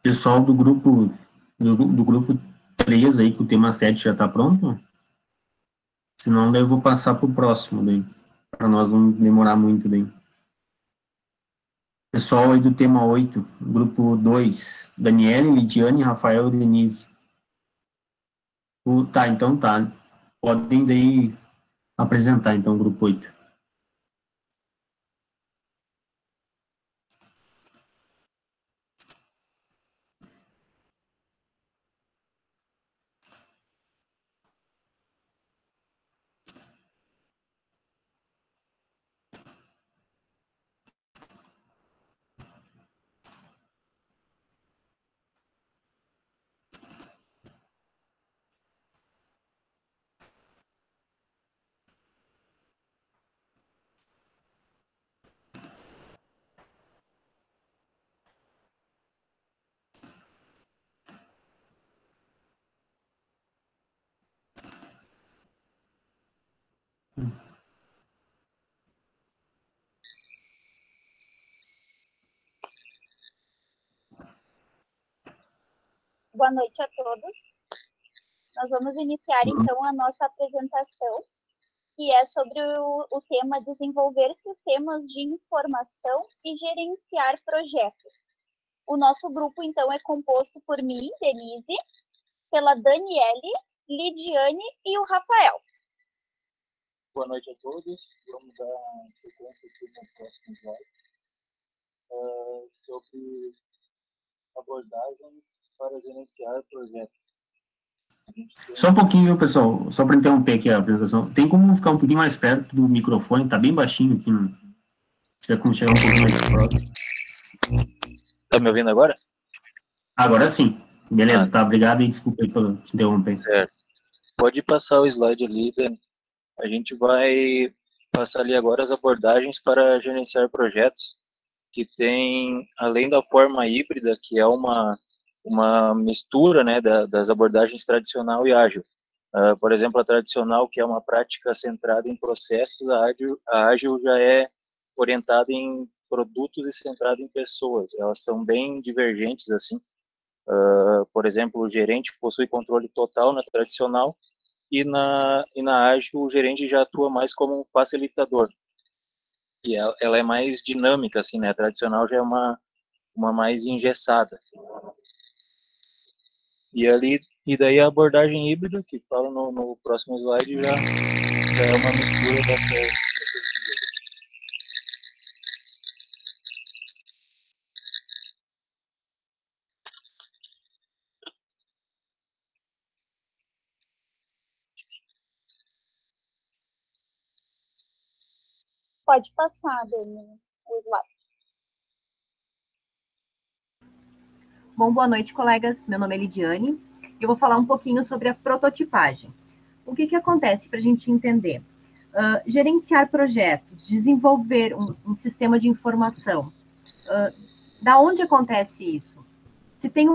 Pessoal do grupo 3 aí, que o tema 7 já está pronto? Senão, daí eu vou passar para o próximo, daí, para nós não demorar muito daí. Pessoal aí do tema 8, grupo 2, Daniele, Lidiane, Rafael e Denise. Tá, então tá. Podem daí apresentar, então, o grupo 8. Boa noite a todos. Nós vamos iniciar, então, a nossa apresentação, que é sobre o tema desenvolver sistemas de informação e gerenciar projetos. O nosso grupo, então, é composto por mim, Denise, pela Daniele, Lidiane e o Rafael. Boa noite a todos. Vamos dar sequência aqui no próximo slide sobre abordagens para gerenciar projetos. Só um pouquinho, viu, pessoal? Só para interromper aqui a apresentação. Tem como ficar um pouquinho mais perto do microfone? Tá bem baixinho aqui. Se tiver como chegar um pouquinho mais próximo. Tá me ouvindo agora? Agora sim. Beleza, tá. Obrigado e desculpa aí por te interromper. Certo. Pode passar o slide ali, Dan. A gente vai passar ali agora as abordagens para gerenciar projetos, que tem, além da forma híbrida, que é uma mistura, né, das abordagens tradicional e ágil. Por exemplo, a tradicional, que é uma prática centrada em processos, a ágil já é orientada em produtos e centrada em pessoas. Elas são bem divergentes, assim. Por exemplo, o gerente possui controle total na tradicional, e na ágil o gerente já atua mais como um facilitador. E ela é mais dinâmica, assim, né? A tradicional já é uma mais engessada. E daí a abordagem híbrida, que fala no próximo slide, já é uma mistura dessas duas. Pode passar, Dani, o slide. Bom, boa noite, colegas. Meu nome é Lidiane e eu vou falar um pouquinho sobre a prototipagem. O que acontece para a gente entender? Gerenciar projetos, desenvolver um sistema de informação. Da onde acontece isso? Se tem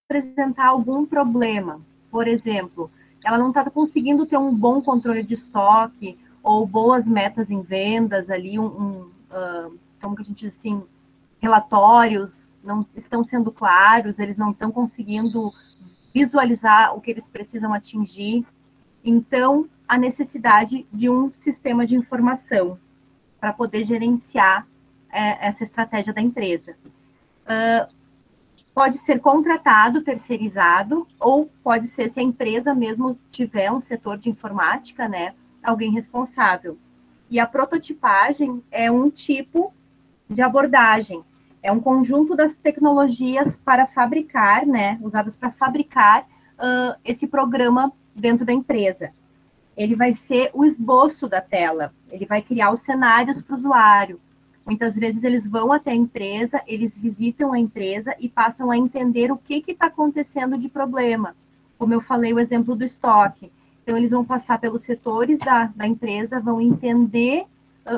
apresentar algum problema, por exemplo, ela não está conseguindo ter um bom controle de estoque ou boas metas em vendas ali, como que a gente diz assim, relatórios não estão sendo claros, eles não estão conseguindo visualizar o que eles precisam atingir. Então, a necessidade de um sistema de informação para poder gerenciar essa estratégia da empresa. Pode ser contratado, terceirizado, ou pode ser, se a empresa mesmo tiver um setor de informática, né, alguém responsável. E a prototipagem é um tipo de abordagem, é um conjunto das tecnologias para fabricar, né, usadas para fabricar esse programa dentro da empresa. Ele vai ser o esboço da tela, ele vai criar os cenários para o usuário. Muitas vezes eles vão até a empresa, eles visitam a empresa e passam a entender o que está acontecendo de problema. Como eu falei, o exemplo do estoque. Então, eles vão passar pelos setores da empresa, vão entender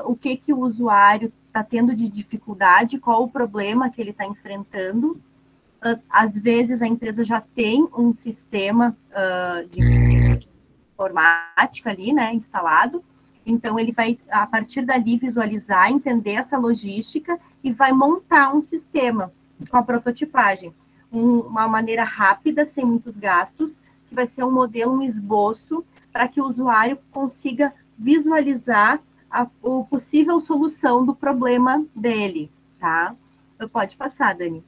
o que o usuário está tendo de dificuldade, qual o problema que ele está enfrentando. Às vezes, a empresa já tem um sistema de informática ali, né, instalado. Então, ele vai, a partir dali, visualizar, entender essa logística e vai montar um sistema com a prototipagem. Uma maneira rápida, sem muitos gastos, que vai ser um modelo, um esboço, para que o usuário consiga visualizar a possível solução do problema dele, tá? Pode passar, Dani.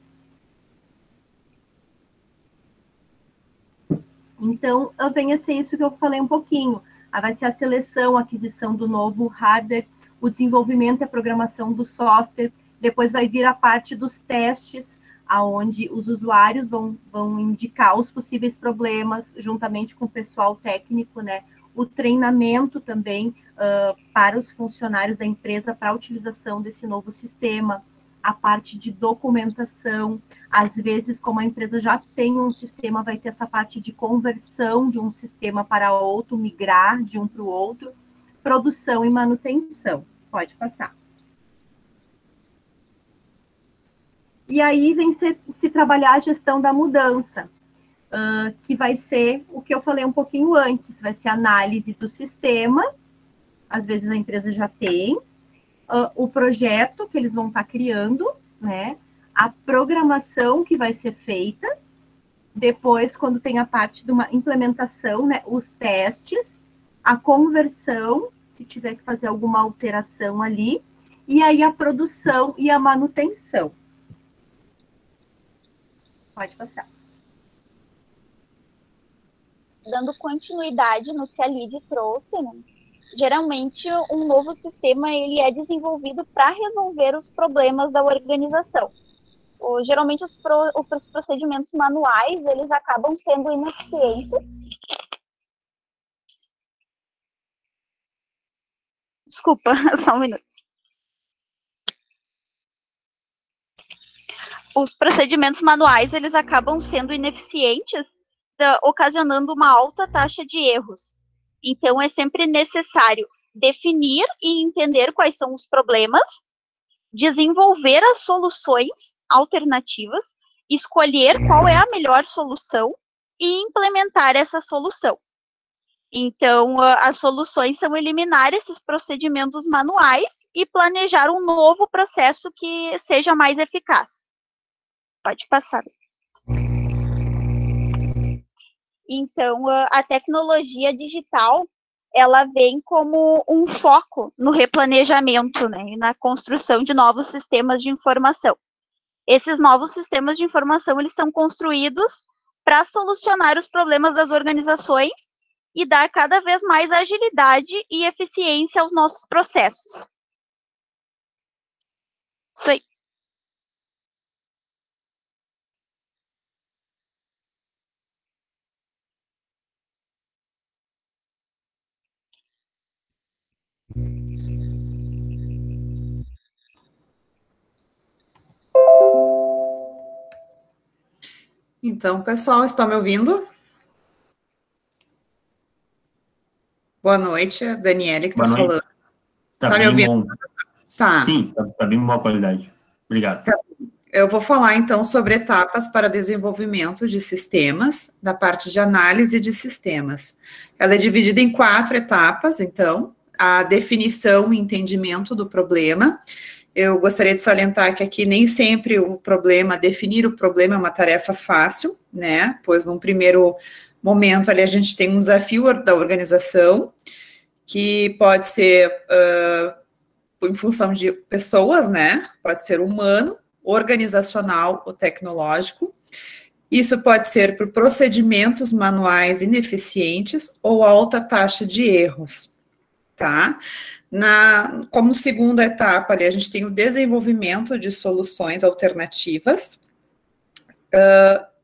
Então, venha ser isso que eu falei um pouquinho. Vai ser a seleção, a aquisição do novo hardware, o desenvolvimento e a programação do software, depois vai vir a parte dos testes, aonde os usuários vão indicar os possíveis problemas, juntamente com o pessoal técnico, né? O treinamento também para os funcionários da empresa para a utilização desse novo sistema, a parte de documentação, às vezes, como a empresa já tem um sistema, vai ter essa parte de conversão de um sistema para outro, migrar de um para o outro, produção e manutenção. Pode passar. E aí vem se trabalhar a gestão da mudança, que vai ser o que eu falei um pouquinho antes, vai ser análise do sistema, às vezes a empresa já tem, o projeto que eles vão estar criando, né? A programação que vai ser feita, depois, quando tem a parte de uma implementação, né? Os testes, a conversão, se tiver que fazer alguma alteração ali, e aí a produção e a manutenção. Pode passar. Dando continuidade no que a Lid trouxe, né? Geralmente, um novo sistema ele é desenvolvido para resolver os problemas da organização. Geralmente, os procedimentos manuais eles acabam sendo ineficientes. Desculpa, só um minuto. Os procedimentos manuais eles acabam sendo ineficientes, ocasionando uma alta taxa de erros. Então, é sempre necessário definir e entender quais são os problemas, desenvolver as soluções alternativas, escolher qual é a melhor solução e implementar essa solução. Então, as soluções são eliminar esses procedimentos manuais e planejar um novo processo que seja mais eficaz. Pode passar. Então, a tecnologia digital, ela vem como um foco no replanejamento, né, e na construção de novos sistemas de informação. Esses novos sistemas de informação, eles são construídos para solucionar os problemas das organizações e dar cada vez mais agilidade e eficiência aos nossos processos. Isso aí. Então, pessoal, estão me ouvindo? Boa noite, a Daniele que está falando. Tá me ouvindo? Bom. Tá. Sim, tá bem boa qualidade. Obrigado. Tá. Eu vou falar, então, sobre etapas para desenvolvimento de sistemas, da parte de análise de sistemas. Ela é dividida em 4 etapas, então, a definição e entendimento do problema. Eu gostaria de salientar que aqui nem sempre definir o problema é uma tarefa fácil, né? Pois num primeiro momento ali a gente tem um desafio da organização, que pode ser em função de pessoas, né? Pode ser humano, organizacional ou tecnológico. Isso pode ser por procedimentos manuais ineficientes ou alta taxa de erros, tá? Como segunda etapa, ali, a gente tem o desenvolvimento de soluções alternativas.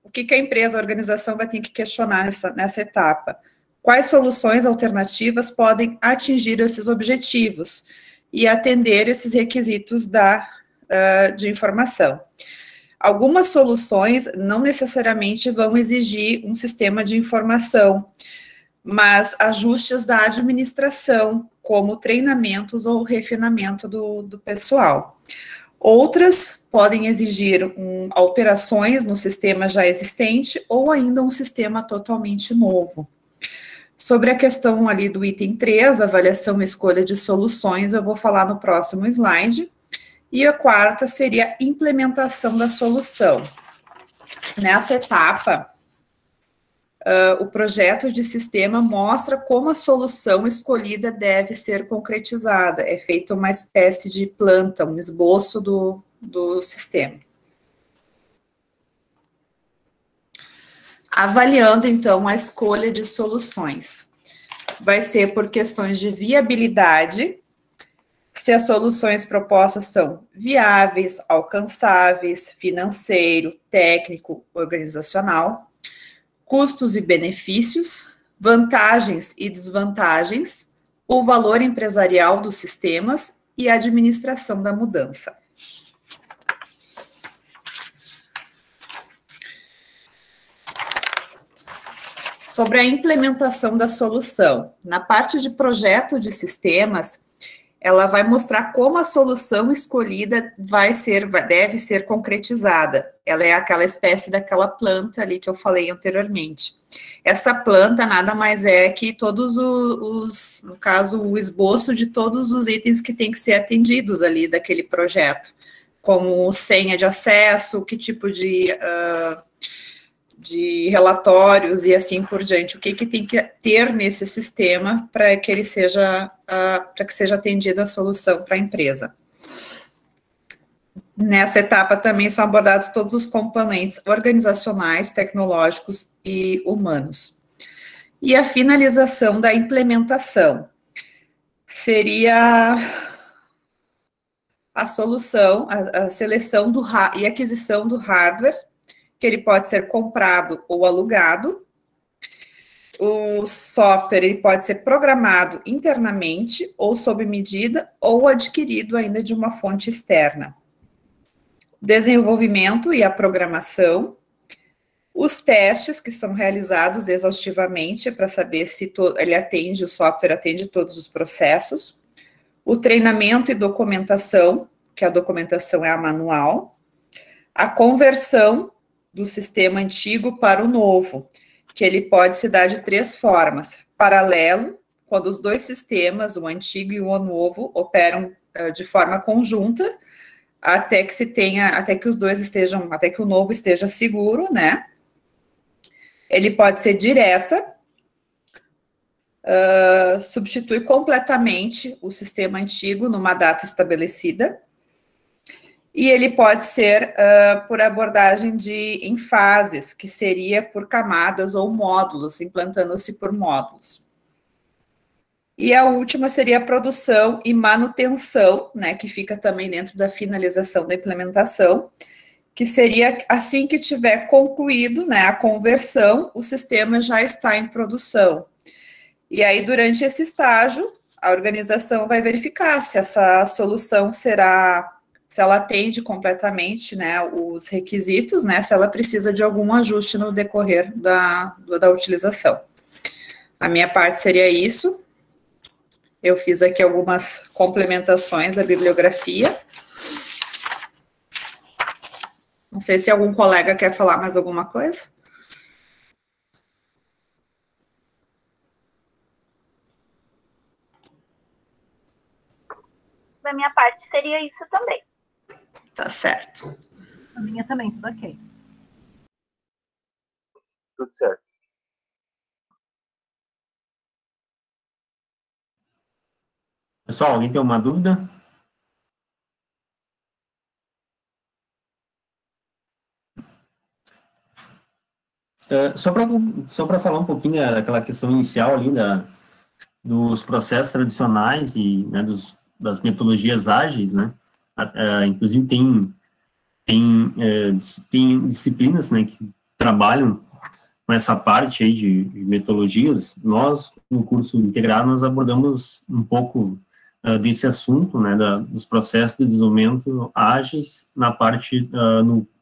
O que a empresa, a organização vai ter que questionar nessa etapa? Quais soluções alternativas podem atingir esses objetivos e atender esses requisitos de informação? Algumas soluções não necessariamente vão exigir um sistema de informação, mas ajustes da administração, como treinamentos ou refinamento do pessoal. Outras podem exigir alterações no sistema já existente ou ainda um sistema totalmente novo. Sobre a questão ali do item 3, avaliação e escolha de soluções, eu vou falar no próximo slide. E a quarta seria a implementação da solução. Nessa etapa, o projeto de sistema mostra como a solução escolhida deve ser concretizada. É feita uma espécie de planta, um esboço do sistema. Avaliando, então, a escolha de soluções. Vai ser por questões de viabilidade, se as soluções propostas são viáveis, alcançáveis, financeiro, técnico, organizacional, custos e benefícios, vantagens e desvantagens, o valor empresarial dos sistemas e a administração da mudança. Sobre a implementação da solução. Na parte de projeto de sistemas, ela vai mostrar como a solução escolhida deve ser concretizada. Ela é aquela espécie daquela planta ali que eu falei anteriormente. Essa planta nada mais é que todos no caso, o esboço de todos os itens que tem que ser atendidos ali daquele projeto, como senha de acesso, que tipo de relatórios e assim por diante, o que tem que ter nesse sistema para que ele seja, para que seja atendida a solução para a empresa. Nessa etapa também são abordados todos os componentes organizacionais, tecnológicos e humanos. E a finalização da implementação seria a solução, a seleção e aquisição do hardware, que ele pode ser comprado ou alugado. O software ele pode ser programado internamente ou sob medida ou adquirido ainda de uma fonte externa. Desenvolvimento e a programação. Os testes que são realizados exaustivamente para saber se o software atende todos os processos. O treinamento e documentação, que a documentação é a manual. A conversão do sistema antigo para o novo, que ele pode se dar de 3 formas. Paralelo, quando os dois sistemas, o antigo e o novo, operam de forma conjunta, até que o novo esteja seguro, né? Ele pode ser direta, substitui completamente o sistema antigo numa data estabelecida, e ele pode ser por abordagem em fases, que seria por camadas ou módulos, implantando-se por módulos. E a última seria a produção e manutenção, né, que fica também dentro da finalização da implementação, que seria assim que tiver concluído, né, a conversão, o sistema já está em produção. E aí, durante esse estágio, a organização vai verificar se essa solução se ela atende completamente, né, os requisitos, né, se ela precisa de algum ajuste no decorrer da utilização. A minha parte seria isso. Eu fiz aqui algumas complementações da bibliografia. Não sei se algum colega quer falar mais alguma coisa. Da minha parte seria isso também. Tá certo. A minha também, tudo ok. Tudo certo. Pessoal, alguém tem uma dúvida? Só para falar um pouquinho daquela questão inicial ali dos processos tradicionais e, né, das metodologias ágeis, né? Inclusive tem disciplinas, né, que trabalham com essa parte aí de metodologias. Nós, no curso integrado, nós abordamos um pouco desse assunto, né, dos processos de desenvolvimento ágeis na parte,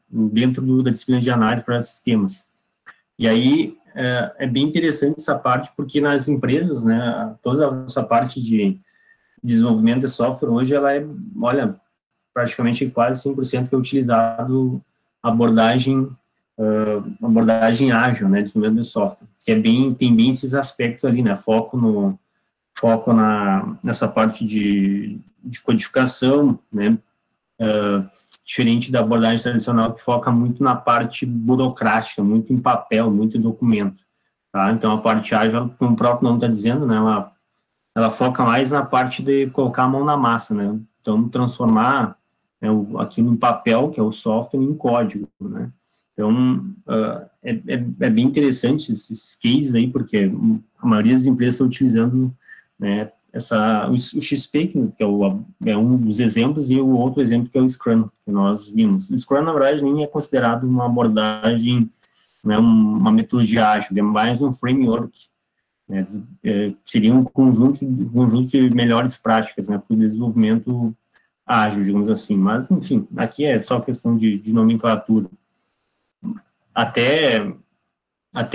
dentro da disciplina de análise para sistemas. E aí, é bem interessante essa parte, porque nas empresas, né, toda essa parte de desenvolvimento de software hoje, ela é, olha, praticamente quase 100% que é utilizado abordagem ágil, né, desenvolvimento de software, que tem bem esses aspectos ali, né, foco nessa parte de codificação, né, diferente da abordagem tradicional, que foca muito na parte burocrática, muito em papel, muito em documento, tá? Então, a parte ágil, como o próprio nome está dizendo, né, ela foca mais na parte de colocar a mão na massa, né? Então, transformar, né, aquilo em papel, que é o software, em código, né? Então, é bem interessante esses cases aí, porque a maioria das empresas estão utilizando, né, o XP, que é um dos exemplos, e o outro exemplo que é o Scrum, que nós vimos. O Scrum, na verdade, nem é considerado uma abordagem, né, uma metodologia ágil, é mais um framework, né, seria um conjunto de melhores práticas, né, para o desenvolvimento ágil, digamos assim. Mas, enfim, aqui é só questão de nomenclatura. Até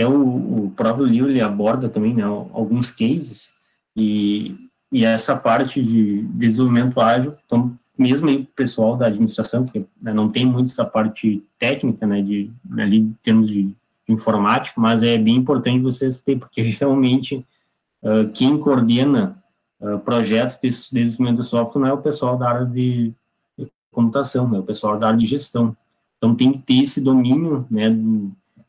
o próprio livro, ele aborda também, né, alguns cases, e essa parte de desenvolvimento ágil, então, mesmo aí o pessoal da administração, que, né, não tem muito essa parte técnica, né, ali em termos de informática, mas é bem importante vocês terem, porque realmente quem coordena projetos de desenvolvimento de software não é o pessoal da área de computação, é o pessoal da área de gestão. Então, tem que ter esse domínio, né,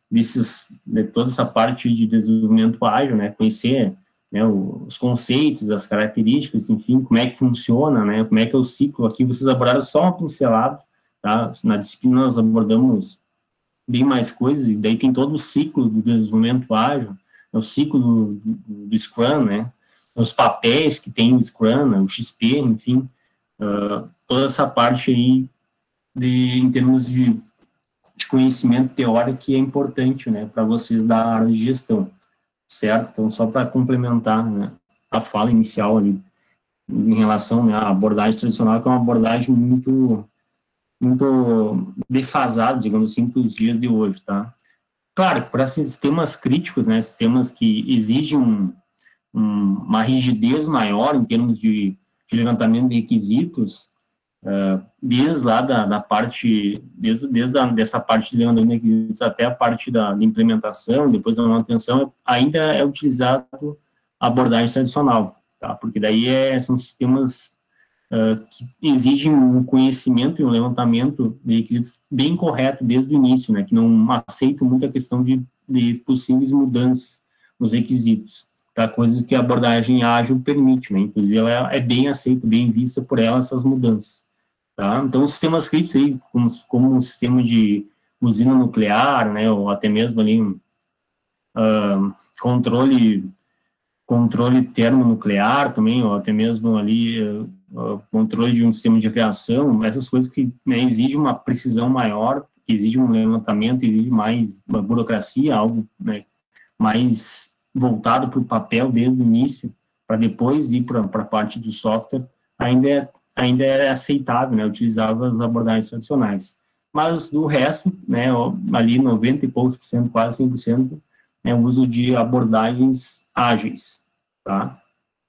de toda essa parte de desenvolvimento ágil, né, conhecer, né, os conceitos, as características, enfim, como é que funciona, né, como é que é o ciclo. Aqui vocês abordaram só uma pincelada, tá? Na disciplina nós abordamos bem mais coisas, e daí tem todo o ciclo do desenvolvimento ágil, o ciclo do Scrum, né, os papéis que tem o Scrum, né, o XP, enfim, toda essa parte aí em termos de conhecimento teórico que é importante, né, para vocês da área de gestão, certo? Então, só para complementar, né, a fala inicial ali, em relação, né, à abordagem tradicional, que é uma abordagem muito defasada, digamos assim, para os dias de hoje, tá? Claro, para sistemas críticos, né, sistemas que exigem uma rigidez maior em termos de levantamento de requisitos, desde lá da parte, dessa parte de levantamento de requisitos até a parte da implementação, depois da manutenção, ainda é utilizado a abordagem tradicional, tá? Porque daí são sistemas que exigem um conhecimento e um levantamento de requisitos bem correto desde o início, né? Que não aceitam muito a questão de possíveis mudanças nos requisitos, tá? Coisas que a abordagem ágil permite, né? Inclusive, ela é bem aceita, bem vista por ela, essas mudanças. Tá? Então, os sistemas críticos aí, como um sistema de usina nuclear, né, ou até mesmo ali controle termonuclear também, ou até mesmo ali controle de um sistema de aviação, essas coisas que, né, exigem uma precisão maior, exigem um levantamento, exigem mais uma burocracia, algo, né, mais voltado para o papel desde o início, para depois ir para a parte do software, ainda é aceitável, né, utilizava as abordagens tradicionais. Mas do resto, né, ali 90 e poucos por cento, quase 100%, é o uso de abordagens ágeis, tá?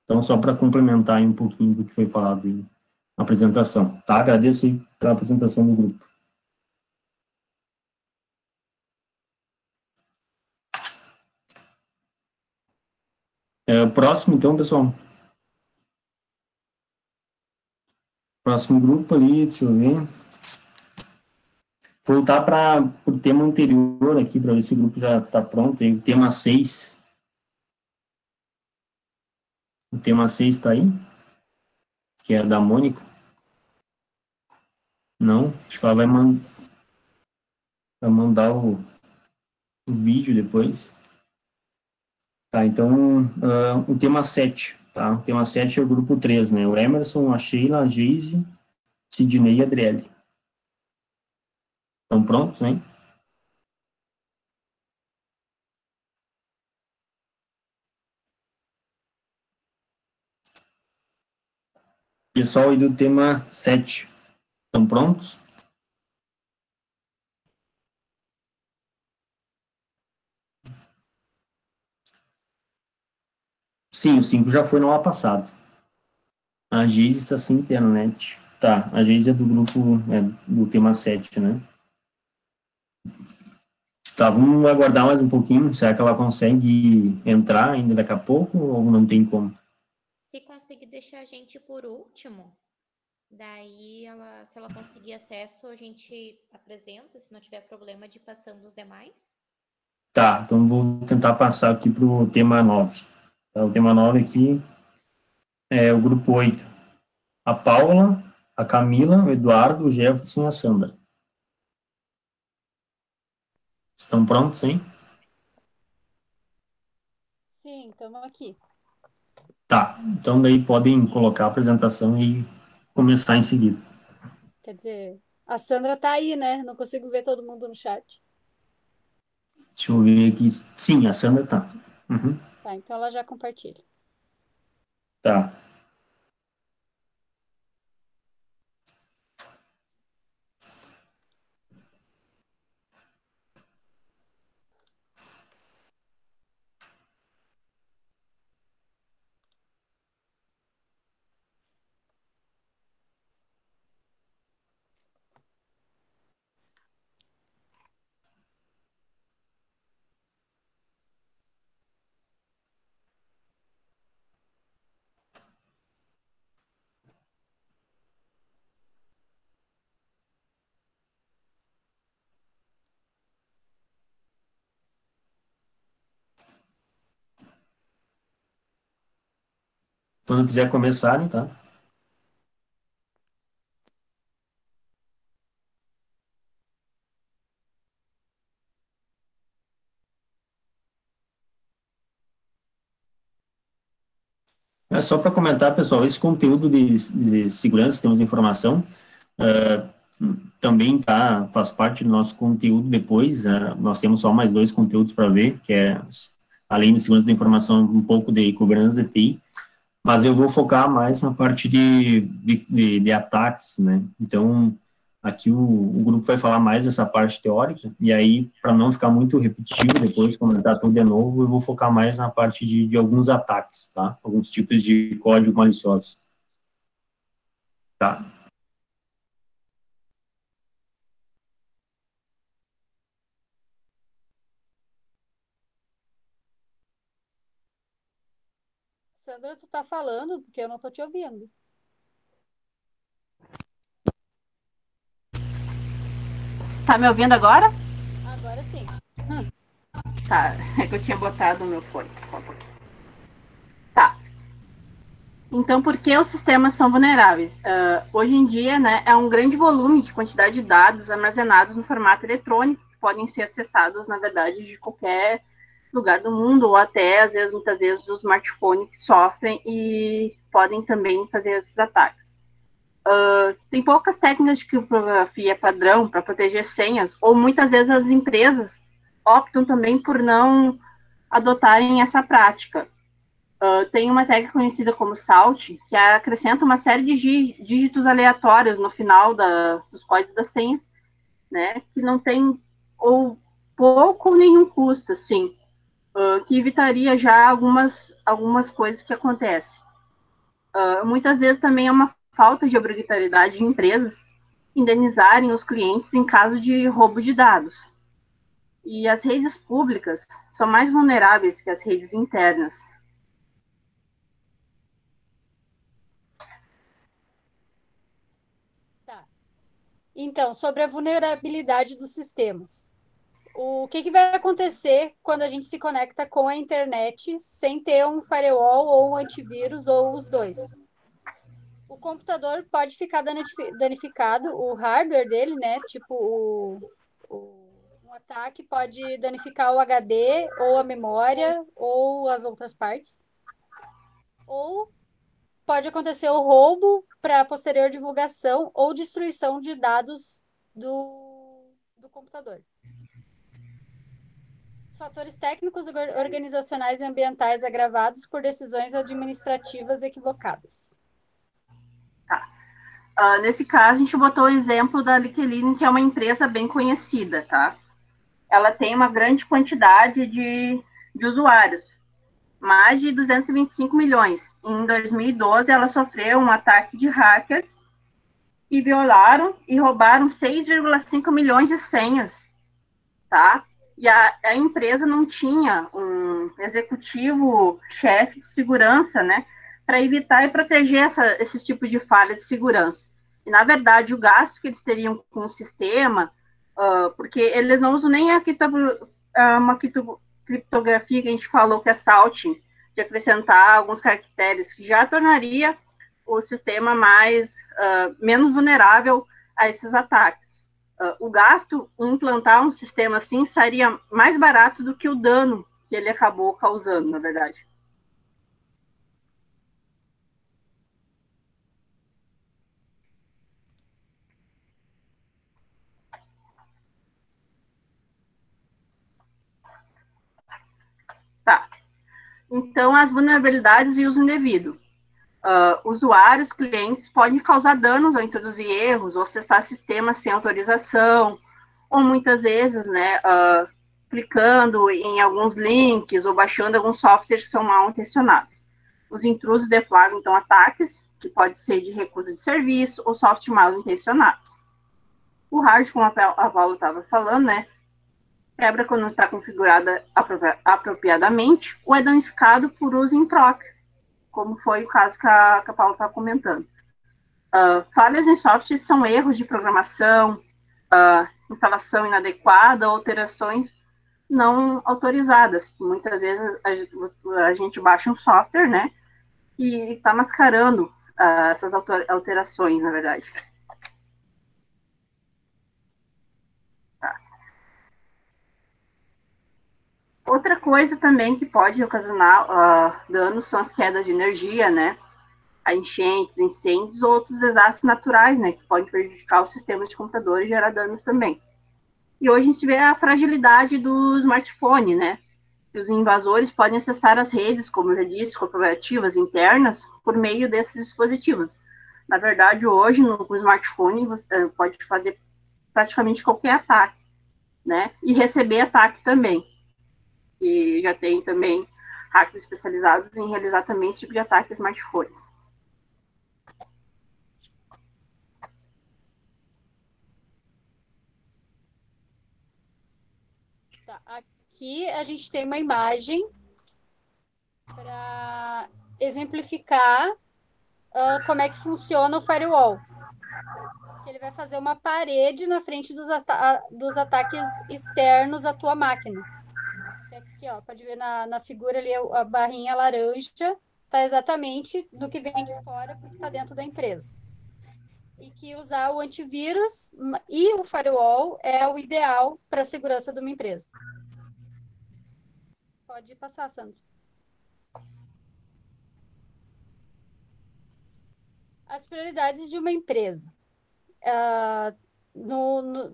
Então, só para complementar aí um pouquinho do que foi falado na apresentação, tá? Agradeço aí pela apresentação do grupo. Próximo, então, pessoal. Próximo grupo ali, deixa eu ver. Voltar para o tema anterior aqui, para ver se o grupo já está pronto. Aí, o tema 6. O tema 6 está aí? Que é da Mônica. Não, acho que ela vai mandar o vídeo depois. Tá, então, o tema 7, tá? O tema 7 é o grupo 3, né? O Emerson, a Sheila, a Geise, Sidney e a Adriele. Estão prontos, hein? Pessoal aí do tema 7, estão prontos? Sim, o 5 já foi no ano passado. A Geise está sem internet. Tá, a Geise é do grupo, do tema 7, né? Tá, vamos aguardar mais um pouquinho. Será que ela consegue entrar ainda daqui a pouco ou não tem como? Se conseguir deixar a gente por último, Daí, se ela conseguir acesso, a gente apresenta, se não tiver problema de ir passando os demais. Tá, então vou tentar passar aqui para o tema 9. Tá, o tema 9 aqui é o grupo 8. A Paula, a Camila, o Eduardo, o Jefferson e a Sandra. Estão prontos, hein? Sim, estamos aqui. Tá, então daí podem colocar a apresentação e começar em seguida. Quer dizer, a Sandra tá aí, né? Não consigo ver todo mundo no chat. Deixa eu ver aqui. Sim, a Sandra tá. Uhum. Tá, então ela já compartilha. Tá. Quando quiser começarem, tá? É só para comentar, pessoal, esse conteúdo de segurança, sistemas de informação, também faz parte do nosso conteúdo depois. Nós temos só mais 2 conteúdos para ver, que é, além de segurança da informação, um pouco de governança de TI, mas eu vou focar mais na parte de ataques, né? Então, aqui o grupo vai falar mais dessa parte teórica, e aí, para não ficar muito repetitivo depois, comentar tudo de novo, eu vou focar mais na parte de alguns ataques, tá? Alguns tipos de código malicioso. Tá? Sandra, tu tá falando porque eu não tô te ouvindo. Tá me ouvindo agora? Agora sim. Tá, é que eu tinha botado o meu fone. Só um pouquinho. Tá. Então, por que os sistemas são vulneráveis? Hoje em dia, né, é um grande volume de quantidade de dados armazenados no formato eletrônico, que podem ser acessados, na verdade, de qualquer lugar do mundo, ou até, às vezes, muitas vezes, do smartphone que sofrem e podem também fazer esses ataques. Tem poucas técnicas de criptografia padrão para proteger senhas, ou muitas vezes as empresas optam também por não adotarem essa prática. Tem uma técnica conhecida como SALT, que acrescenta uma série de dígitos aleatórios no final dos códigos das senhas, né, que não tem ou pouco ou nenhum custo, assim, que evitaria já algumas coisas que acontecem. Muitas vezes também é uma falta de obrigatoriedade de empresas indenizarem os clientes em caso de roubo de dados. E as redes públicas são mais vulneráveis que as redes internas. Tá. Então, sobre a vulnerabilidade dos sistemas. O que vai acontecer quando a gente se conecta com a internet sem ter um firewall ou um antivírus ou os dois? O computador pode ficar danificado, o hardware dele, né? Tipo, um ataque pode danificar o HD ou a memória ou as outras partes. Ou pode acontecer o roubo para posterior divulgação ou destruição de dados do computador. Os fatores técnicos, organizacionais e ambientais agravados por decisões administrativas equivocadas. Nesse caso, a gente botou o exemplo da Liqueline, que é uma empresa bem conhecida, tá? Ela tem uma grande quantidade de usuários, mais de 225 milhões. Em 2012, ela sofreu um ataque de hackers que violaram e roubaram 6,5 milhões de senhas, tá? E a empresa não tinha um executivo-chefe de segurança, né, para evitar e proteger esse tipo de falha de segurança. E, na verdade, o gasto que eles teriam com o sistema, porque eles não usam nem uma criptografia que a gente falou que é salting, de acrescentar alguns caracteres, que já tornaria o sistema menos vulnerável a esses ataques. O gasto em implantar um sistema assim seria mais barato do que o dano que ele acabou causando, na verdade. Tá. Então, as vulnerabilidades e uso indevido. Usuários, clientes podem causar danos ao introduzir erros ou acessar sistemas sem autorização, ou muitas vezes, né, clicando em alguns links ou baixando alguns softwares que são mal intencionados. Os intrusos deflagram, então, ataques, que pode ser de recusa de serviço ou software mal intencionados. O hard, como a Paula estava falando, né, quebra quando não está configurada apropriadamente ou é danificado por uso impróprio, como foi o caso que a Paula está comentando. Falhas em software são erros de programação, instalação inadequada, alterações não autorizadas. Muitas vezes a gente baixa um software, né, e está mascarando essas alterações, na verdade. Tá. Outra coisa também que pode ocasionar danos são as quedas de energia, né, a enchentes, incêndios ou outros desastres naturais, né, que podem prejudicar o sistema de computador e gerar danos também. E hoje a gente vê a fragilidade do smartphone, né, que os invasores podem acessar as redes, como eu já disse, corporativas internas, por meio desses dispositivos. Na verdade, hoje, no smartphone, você pode fazer praticamente qualquer ataque, né, e receber ataque também. E já tem também hackers especializados em realizar também esse tipo de ataque em smartphones. Tá, aqui a gente tem uma imagem para exemplificar como é que funciona o firewall. Ele vai fazer uma parede na frente dos ataques externos à tua máquina. Aqui, ó, pode ver na figura ali a barrinha laranja, está exatamente do que vem de fora para o que está dentro da empresa. E que usar o antivírus e o firewall é o ideal para a segurança de uma empresa. Pode passar, Sandro. As prioridades de uma empresa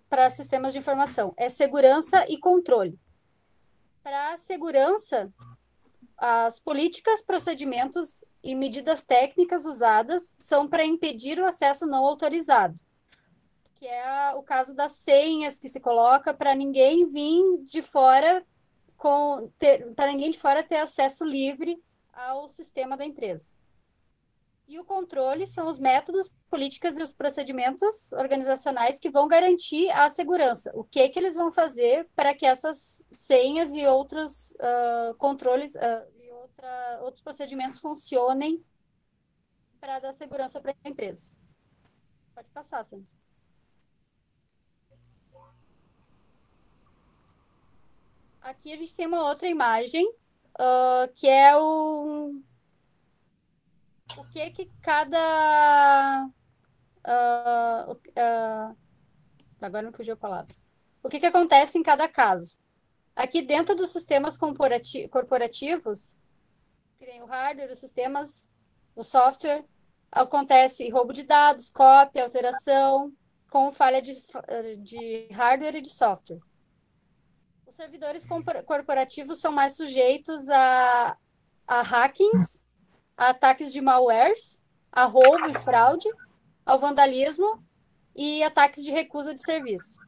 para sistemas de informação é segurança e controle. Para a segurança, as políticas, procedimentos e medidas técnicas usadas são para impedir o acesso não autorizado, que é o caso das senhas que se coloca para ninguém vir de fora para ninguém de fora ter acesso livre ao sistema da empresa. E o controle são os métodos, políticas e os procedimentos organizacionais que vão garantir a segurança. O que eles vão fazer para que essas senhas e outros controles e outros procedimentos funcionem para dar segurança para a empresa. Pode passar, Sandra. Aqui a gente tem uma outra imagem, que é o que cada... agora não fugiu a palavra. O que acontece em cada caso. Aqui dentro dos sistemas corporativos, que tem o hardware, os sistemas, o software, acontece roubo de dados, cópia, alteração, com falha de hardware e de software. Os servidores corporativos são mais sujeitos a hackings, a ataques de malwares, a roubo e fraude, ao vandalismo e ataques de recusa de serviço.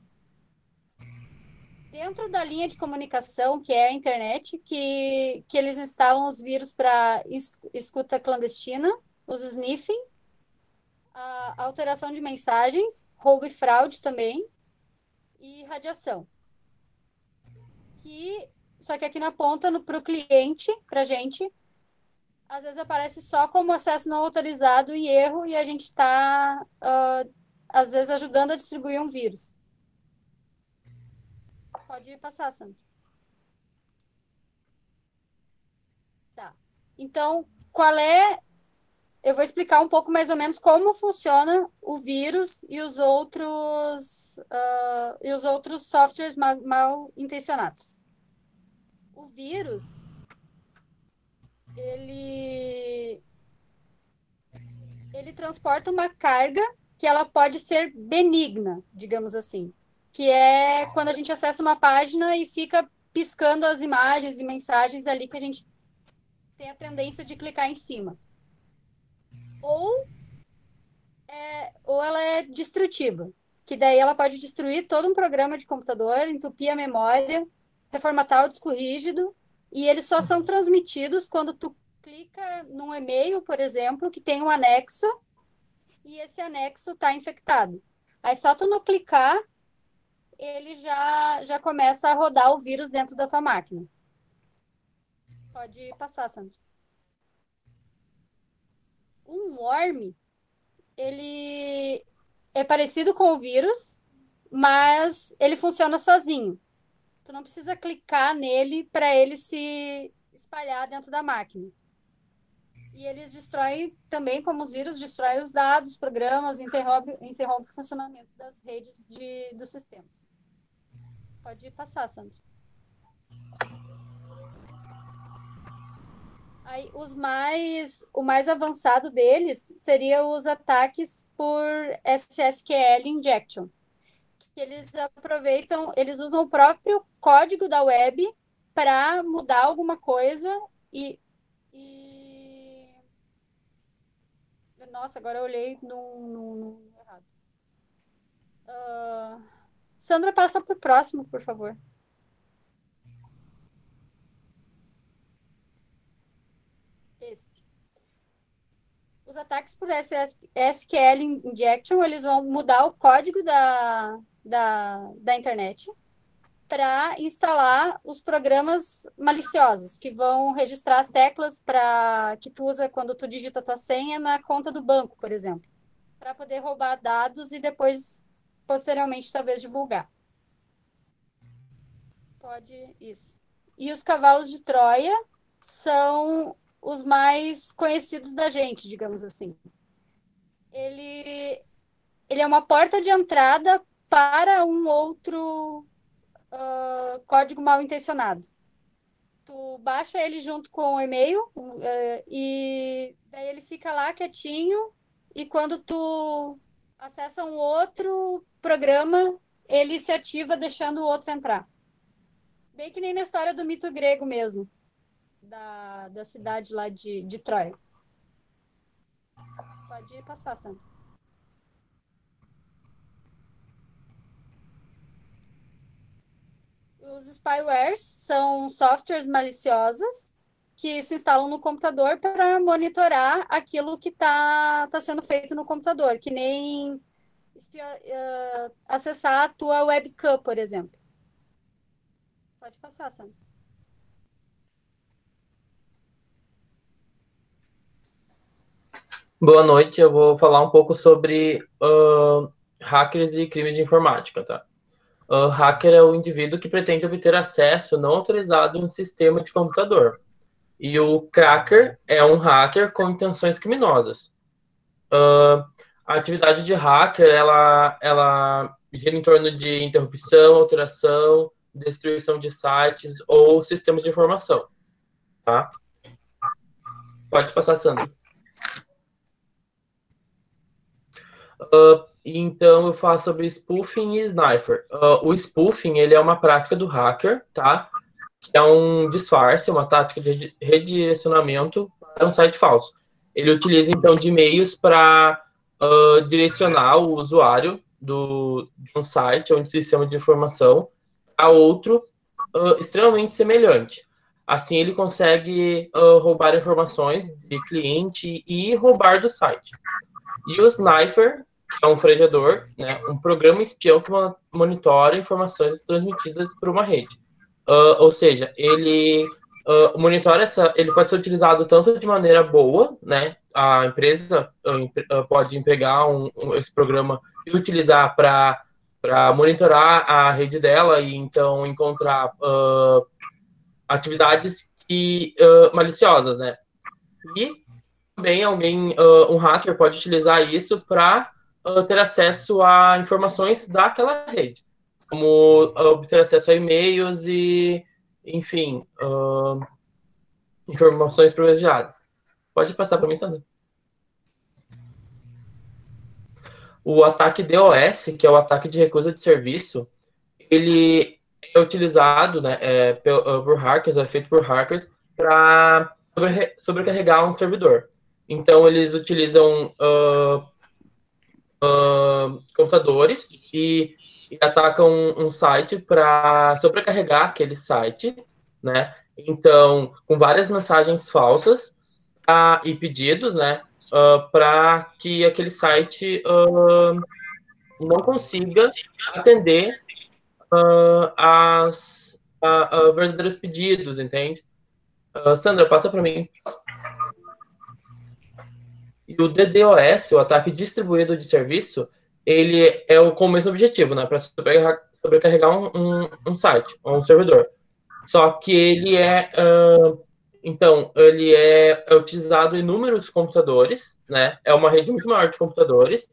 Dentro da linha de comunicação, que é a internet, que eles instalam os vírus para escuta clandestina, os sniffing, a alteração de mensagens, roubo e fraude também, e radiação. Só que aqui na ponta, para o cliente, para a gente, às vezes aparece só como acesso não autorizado e erro, e a gente está, às vezes, ajudando a distribuir um vírus. Pode passar, Sandra. Tá. Então, eu vou explicar um pouco mais ou menos como funciona o vírus e os outros softwares mal intencionados. O vírus, ele transporta uma carga que ela pode ser benigna, digamos assim, que é quando a gente acessa uma página e fica piscando as imagens e mensagens ali que a gente tem a tendência de clicar em cima. Ou ela é destrutiva, que daí ela pode destruir todo um programa de computador, entupir a memória, reformatar o disco rígido, e eles só são transmitidos quando tu clica num e-mail, por exemplo, que tem um anexo, e esse anexo está infectado. Aí só tu não clicar, ele já começa a rodar o vírus dentro da tua máquina. Pode passar, Sandra. Um worm, ele é parecido com o vírus, mas ele funciona sozinho. Tu não precisa clicar nele para ele se espalhar dentro da máquina. E eles destroem também, como os vírus, destrói os dados, programas, interrompe o funcionamento das redes dos sistemas. Pode passar, Sandra. Aí, o mais avançado deles seria os ataques por SSQL injection. Que eles eles usam o próprio código da web para mudar alguma coisa e... Nossa, agora eu olhei no errado. Sandra, passa para o próximo, por favor. Os ataques por SQL injection, eles vão mudar o código da internet para instalar os programas maliciosos, que vão registrar as teclas que tu usa quando tu digita a tua senha na conta do banco, por exemplo, para poder roubar dados e depois, posteriormente, talvez divulgar. Isso. E os cavalos de Troia são os mais conhecidos da gente, digamos assim. Ele é uma porta de entrada para um outro código mal intencionado. Tu baixa ele junto com o e-mail e daí ele fica lá quietinho, e quando tu acessa um outro programa, ele se ativa deixando o outro entrar. Bem que nem na história do mito grego mesmo, da cidade lá de Troia. Pode passar, Sandra. Os spywares são softwares maliciosos que se instalam no computador para monitorar aquilo que tá sendo feito no computador, que nem acessar a tua webcam, por exemplo. Pode passar, Sandra. Boa noite, eu vou falar um pouco sobre hackers e crimes de informática, tá? Hacker é o indivíduo que pretende obter acesso não autorizado em um sistema de computador. E o cracker é um hacker com intenções criminosas. A atividade de hacker, ela gira em torno de interrupção, alteração, destruição de sites ou sistemas de informação, tá? Pode passar, Sandra. Então, eu falo sobre spoofing e sniffer. O spoofing, ele é uma prática do hacker, tá? Que é um disfarce, uma tática de redirecionamento para um site falso. Ele utiliza, então, de meios para direcionar o usuário de um site ou de um sistema de informação a outro extremamente semelhante. Assim, ele consegue roubar informações de cliente e roubar do site. E o sniffer é um frejador, né, um programa espião que monitora informações transmitidas por uma rede. Ou seja, ele monitora ele pode ser utilizado tanto de maneira boa, né? A empresa pode empregar esse programa e utilizar para monitorar a rede dela e então encontrar atividades maliciosas, né? E também um hacker pode utilizar isso para ter acesso a informações daquela rede, como obter acesso a e-mails e, enfim, informações privilegiadas. Pode passar para mim, Sandra. O ataque DOS, que é o ataque de recusa de serviço, ele é utilizado, né, por hackers, é feito por hackers para sobrecarregar um servidor. Então, eles utilizam computadores e atacam um site para sobrecarregar aquele site, né? Então, com várias mensagens falsas e pedidos, né, para que aquele site não consiga atender a verdadeiros pedidos, entende? Sandra, passa para mim. E o DDoS, o ataque distribuído de serviço, ele é com o mesmo objetivo, né, para sobrecarregar um site, um servidor. Só que ele ele é utilizado em inúmeros computadores, né? É uma rede muito maior de computadores,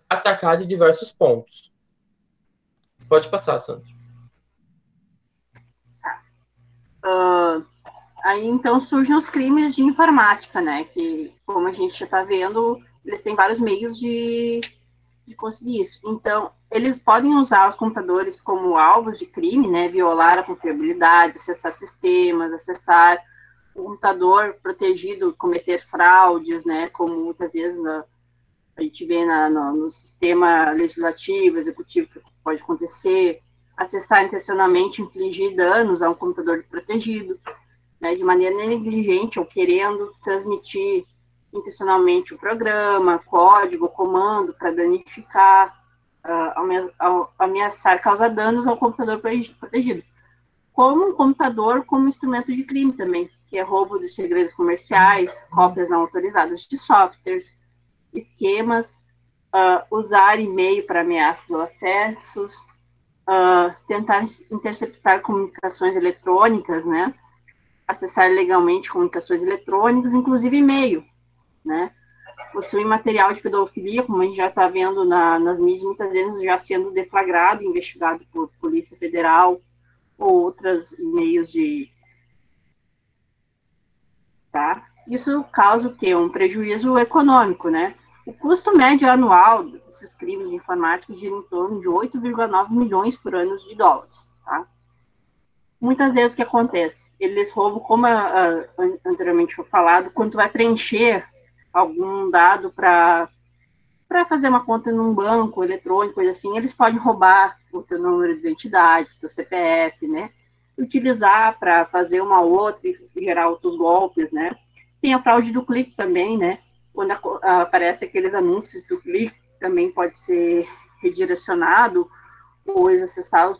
atacar de diversos pontos. Pode passar, Sandra. Aí, então, surgem os crimes de informática, né? Que, como a gente já está vendo, eles têm vários meios de conseguir isso. Então, eles podem usar os computadores como alvos de crime, né? Violar a confiabilidade, acessar sistemas, acessar o computador protegido, cometer fraudes, né? Como muitas vezes a gente vê no sistema legislativo, executivo, que pode acontecer, acessar intencionalmente, infligir danos a um computador protegido, né, de maneira negligente ou querendo transmitir intencionalmente o programa, código, comando para danificar, ameaçar, causar danos ao computador protegido. Como um computador como instrumento de crime também, que é roubo de segredos comerciais, cópias não autorizadas de softwares, esquemas, usar e-mail para ameaças ou acessos, tentar interceptar comunicações eletrônicas, né? Acessar legalmente comunicações eletrônicas, inclusive e-mail, né? Possuir material de pedofilia, como a gente já está vendo nas mídias, muitas vezes já sendo deflagrado, investigado por Polícia Federal ou outros meios de... Tá? Isso causa o quê? Um prejuízo econômico, né? O custo médio anual desses crimes de informática gira em torno de 8,9 milhões por ano de dólares, tá? Muitas vezes o que acontece? Eles roubam, como anteriormente foi falado, quando tu vai preencher algum dado para fazer uma conta num banco eletrônico, coisa assim, eles podem roubar o teu número de identidade, o teu CPF, né? Utilizar para fazer uma outra e gerar outros golpes, né? Tem a fraude do clique também, né? Quando aparece aqueles anúncios do clique, também pode ser redirecionado ou acessar o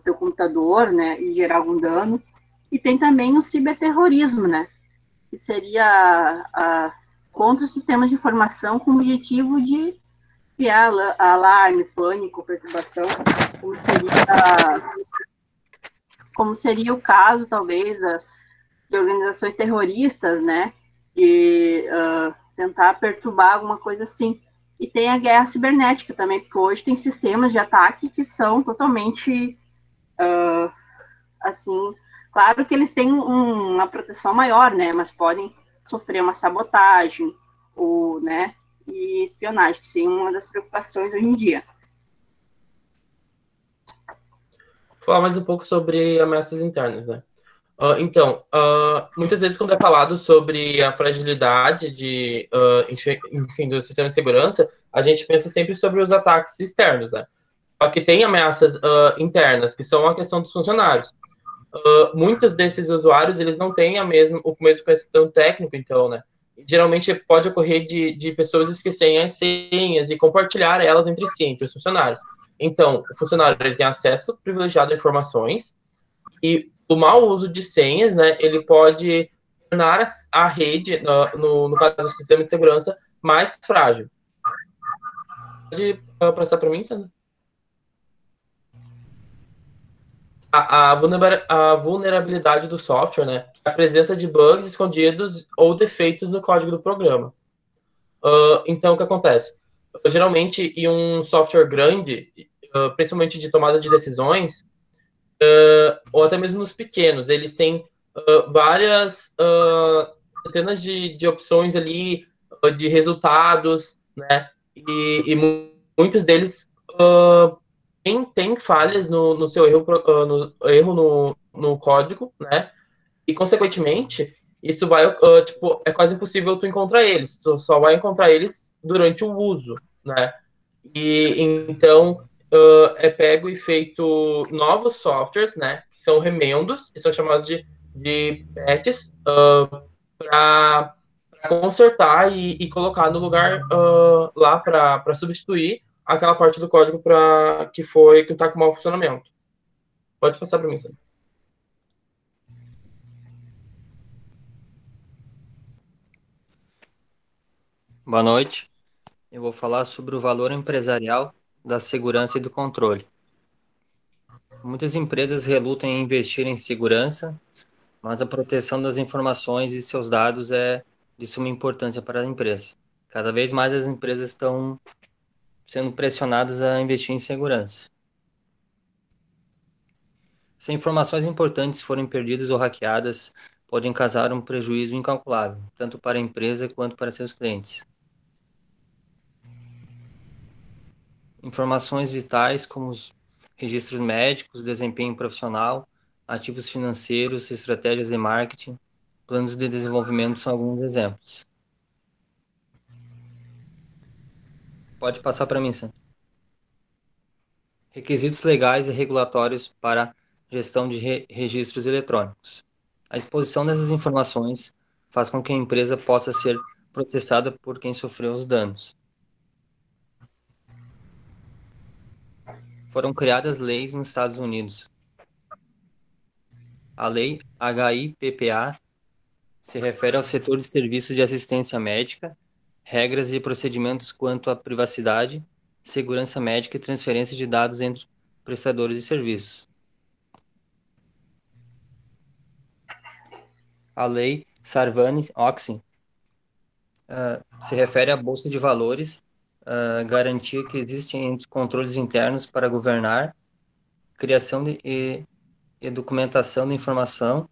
teu computador, né, e gerar algum dano. E tem também o ciberterrorismo, né, que seria contra os sistemas de informação com o objetivo de criar alarme, pânico, perturbação, como seria o caso, talvez, de organizações terroristas, né, de tentar perturbar alguma coisa assim. E tem a guerra cibernética também, porque hoje tem sistemas de ataque que são totalmente, assim, claro que eles têm uma proteção maior, né, mas podem sofrer uma sabotagem, ou, né, e espionagem, que seria uma das preocupações hoje em dia. Vou falar mais um pouco sobre ameaças internas, né? Muitas vezes quando é falado sobre a fragilidade do sistema de segurança, a gente pensa sempre sobre os ataques externos, né? Só que tem ameaças internas, que são a questão dos funcionários. Muitos desses usuários, eles não têm o mesmo conhecimento técnico, então, né? Geralmente pode ocorrer de pessoas esquecerem as senhas e compartilhar elas entre si, entre os funcionários. Então, o funcionário ele tem acesso privilegiado a informações e o mau uso de senhas, né, ele pode tornar a rede, no caso do sistema de segurança, mais frágil. Pode passar para mim, Sandra? A vulnerabilidade do software, né, é a presença de bugs escondidos ou defeitos no código do programa. Então, o que acontece? Geralmente, em um software grande, principalmente de tomada de decisões, ou até mesmo nos pequenos, eles têm várias centenas de opções ali, de resultados, né? E muitos deles têm falhas no seu erro no código, né? E, consequentemente, isso vai, tipo, é quase impossível tu encontrar eles. Tu só vai encontrar eles durante o uso, né? E, então, é pego e feito novos softwares, né? Que são remendos, que são chamados de patches, para consertar e colocar no lugar lá para substituir aquela parte do código que está com mau funcionamento. Pode passar para mim, Sam. Boa noite. Eu vou falar sobre o valor empresarial da segurança e do controle. Muitas empresas relutam em investir em segurança, mas a proteção das informações e seus dados é de suma importância para a empresa. Cada vez mais as empresas estão sendo pressionadas a investir em segurança. Se informações importantes forem perdidas ou hackeadas, podem causar um prejuízo incalculável, tanto para a empresa quanto para seus clientes. Informações vitais como os registros médicos, desempenho profissional, ativos financeiros, estratégias de marketing, planos de desenvolvimento são alguns exemplos. Pode passar para mim, Sam. Requisitos legais e regulatórios para gestão de registros eletrônicos. A exposição dessas informações faz com que a empresa possa ser processada por quem sofreu os danos. Foram criadas leis nos Estados Unidos. A lei HIPPA se refere ao setor de serviços de assistência médica, regras e procedimentos quanto à privacidade, segurança médica e transferência de dados entre prestadores de serviços. A lei Sarbanes-Oxley se refere à bolsa de valores, garantia que existem controles internos para governar, criação e documentação da informação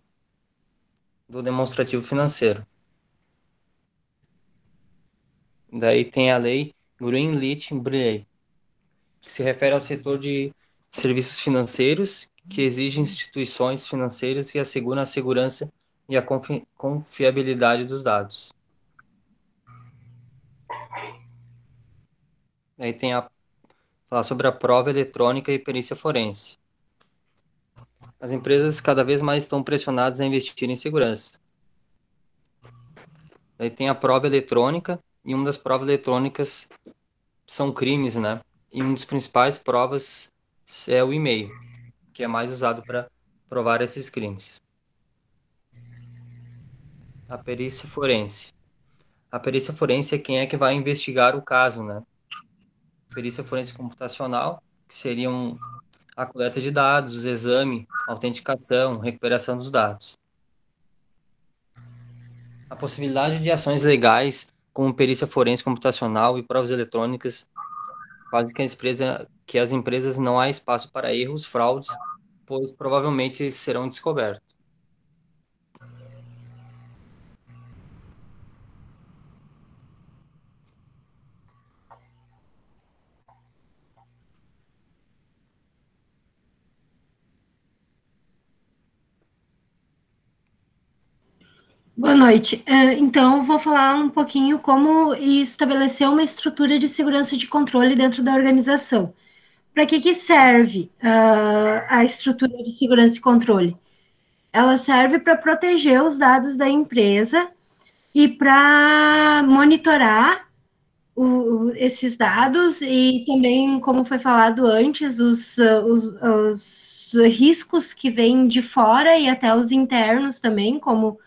do demonstrativo financeiro. Daí tem a lei Greenwich-Brilley, que se refere ao setor de serviços financeiros, que exige instituições financeiras que asseguram a segurança e a confiabilidade dos dados. Daí tem falar sobre a prova eletrônica e perícia forense. As empresas cada vez mais estão pressionadas a investir em segurança. Daí tem a prova eletrônica, e uma das provas eletrônicas são crimes, né? E uma das principais provas é o e-mail, que é mais usado para provar esses crimes. A perícia forense. A perícia forense é quem é que vai investigar o caso, né? Perícia forense computacional, que seriam a coleta de dados, exame, autenticação, recuperação dos dados. A possibilidade de ações legais, como perícia forense computacional e provas eletrônicas, fazem que as empresas não há espaço para erros, fraudes, pois provavelmente serão descobertos. Boa noite. Então, eu vou falar um pouquinho como estabelecer uma estrutura de segurança e de controle dentro da organização. Para que serve a estrutura de segurança e controle? Ela serve para proteger os dados da empresa e para monitorar esses dados e também, como foi falado antes, os os riscos que vêm de fora e até os internos também, como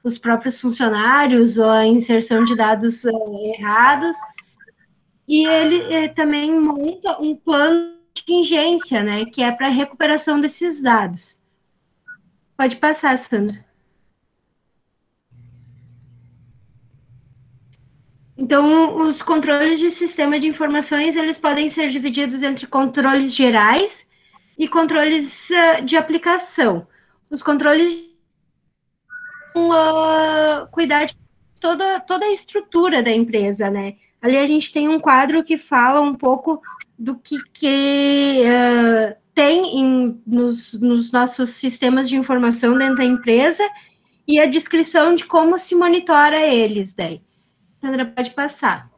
os próprios funcionários ou a inserção de dados errados. E ele também monta um plano de contingência, né, que é para a recuperação desses dados. Pode passar, Sandra. Então, os controles de sistema de informações, eles podem ser divididos entre controles gerais e controles de aplicação. Os controles cuidar de toda a estrutura da empresa, né? Ali a gente tem um quadro que fala um pouco do que tem nos nossos sistemas de informação dentro da empresa e a descrição de como se monitora eles, daí. Sandra, pode passar.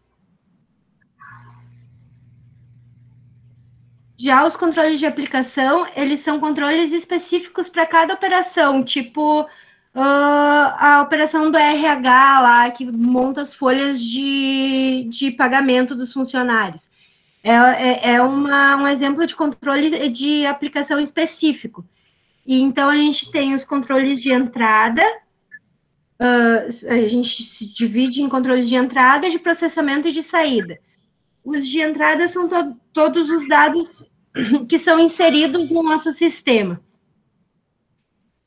Já os controles de aplicação, eles são controles específicos para cada operação, tipo a operação do RH lá, que monta as folhas de pagamento dos funcionários. É um exemplo de controle de aplicação específico. E então, a gente tem os controles de entrada, a gente se divide em controles de entrada, de processamento e de saída. Os de entrada são todos os dados que são inseridos no nosso sistema.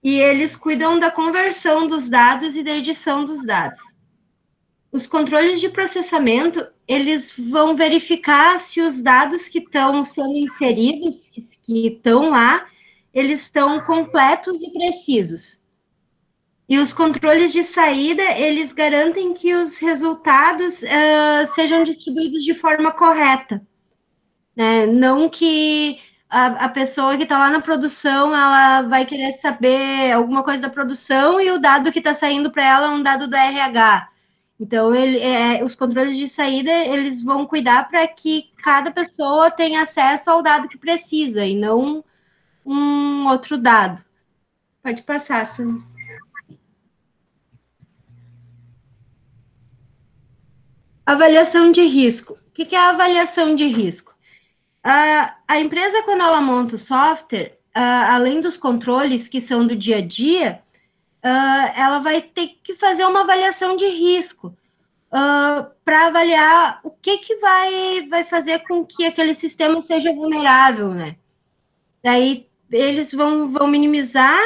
E eles cuidam da conversão dos dados e da edição dos dados. Os controles de processamento, eles vão verificar se os dados que estão sendo inseridos, que estão lá, eles estão completos e precisos. E os controles de saída, eles garantem que os resultados sejam distribuídos de forma correta. Né? Não que a pessoa que está lá na produção, ela vai querer saber alguma coisa da produção e o dado que está saindo para ela é um dado do RH. Então, os controles de saída, eles vão cuidar para que cada pessoa tenha acesso ao dado que precisa e não um outro dado. Pode passar, Sandra. Avaliação de risco. O que é a avaliação de risco? A empresa, quando ela monta o software, além dos controles que são do dia a dia, ela vai ter que fazer uma avaliação de risco para avaliar o que vai fazer com que aquele sistema seja vulnerável, né? Daí, eles vão minimizar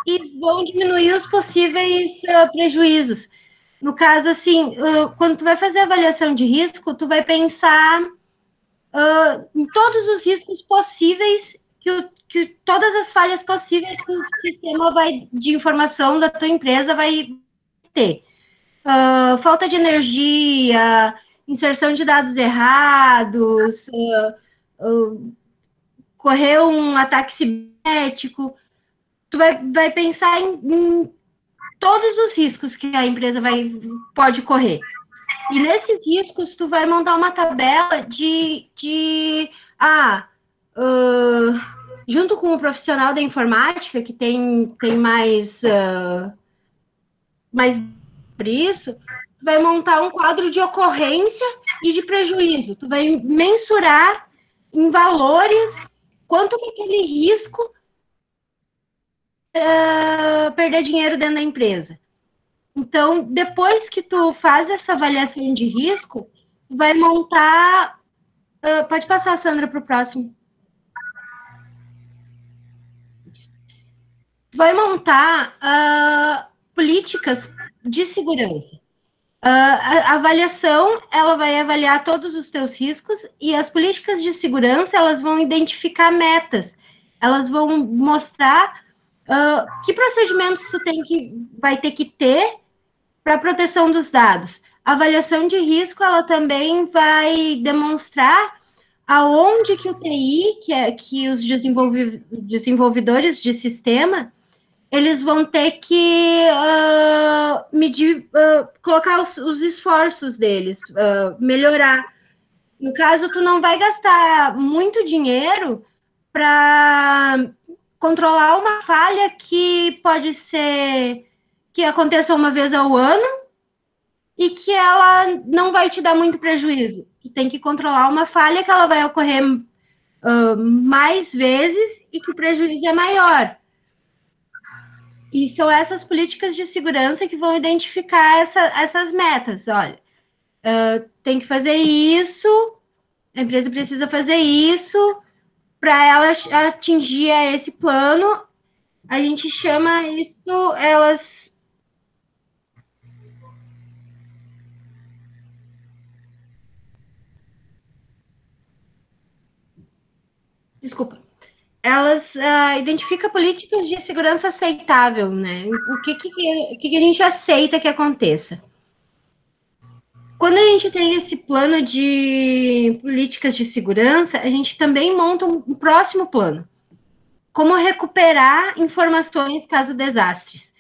e vão diminuir os possíveis prejuízos. No caso, assim, quando tu vai fazer a avaliação de risco, tu vai pensar em todos os riscos possíveis, que todas as falhas possíveis que o sistema de informação da tua empresa vai ter. Falta de energia, inserção de dados errados, correu um ataque cibernético. Tu vai pensar em todos os riscos que a empresa pode correr. E nesses riscos, tu vai montar uma tabela junto com o profissional da informática, que tem mais por isso, tu vai montar um quadro de ocorrência e de prejuízo. Tu vai mensurar em valores quanto que aquele risco perder dinheiro dentro da empresa. Então, depois que tu faz essa avaliação de risco, tu vai montar... pode passar, Sandra, para o próximo. Tu vai montar políticas de segurança. A avaliação, ela vai avaliar todos os teus riscos e as políticas de segurança, elas vão identificar metas. Elas vão mostrar que procedimentos tu vai ter que ter para a proteção dos dados. A avaliação de risco, ela também vai demonstrar aonde que o TI, que os desenvolvedores de sistema, eles vão ter que medir, colocar os esforços deles, melhorar. No caso, tu não vai gastar muito dinheiro para controlar uma falha que pode ser que aconteça uma vez ao ano e que ela não vai te dar muito prejuízo. Tu tem que controlar uma falha que ela vai ocorrer mais vezes e que o prejuízo é maior. E são essas políticas de segurança que vão identificar essas metas. Olha, tem que fazer isso, a empresa precisa fazer isso para ela atingir esse plano. A gente chama isso, elas... Desculpa. Elas identificam políticas de segurança aceitável, né? O que a gente aceita que aconteça. Quando a gente tem esse plano de políticas de segurança, a gente também monta um próximo plano. Como recuperar informações caso desastres.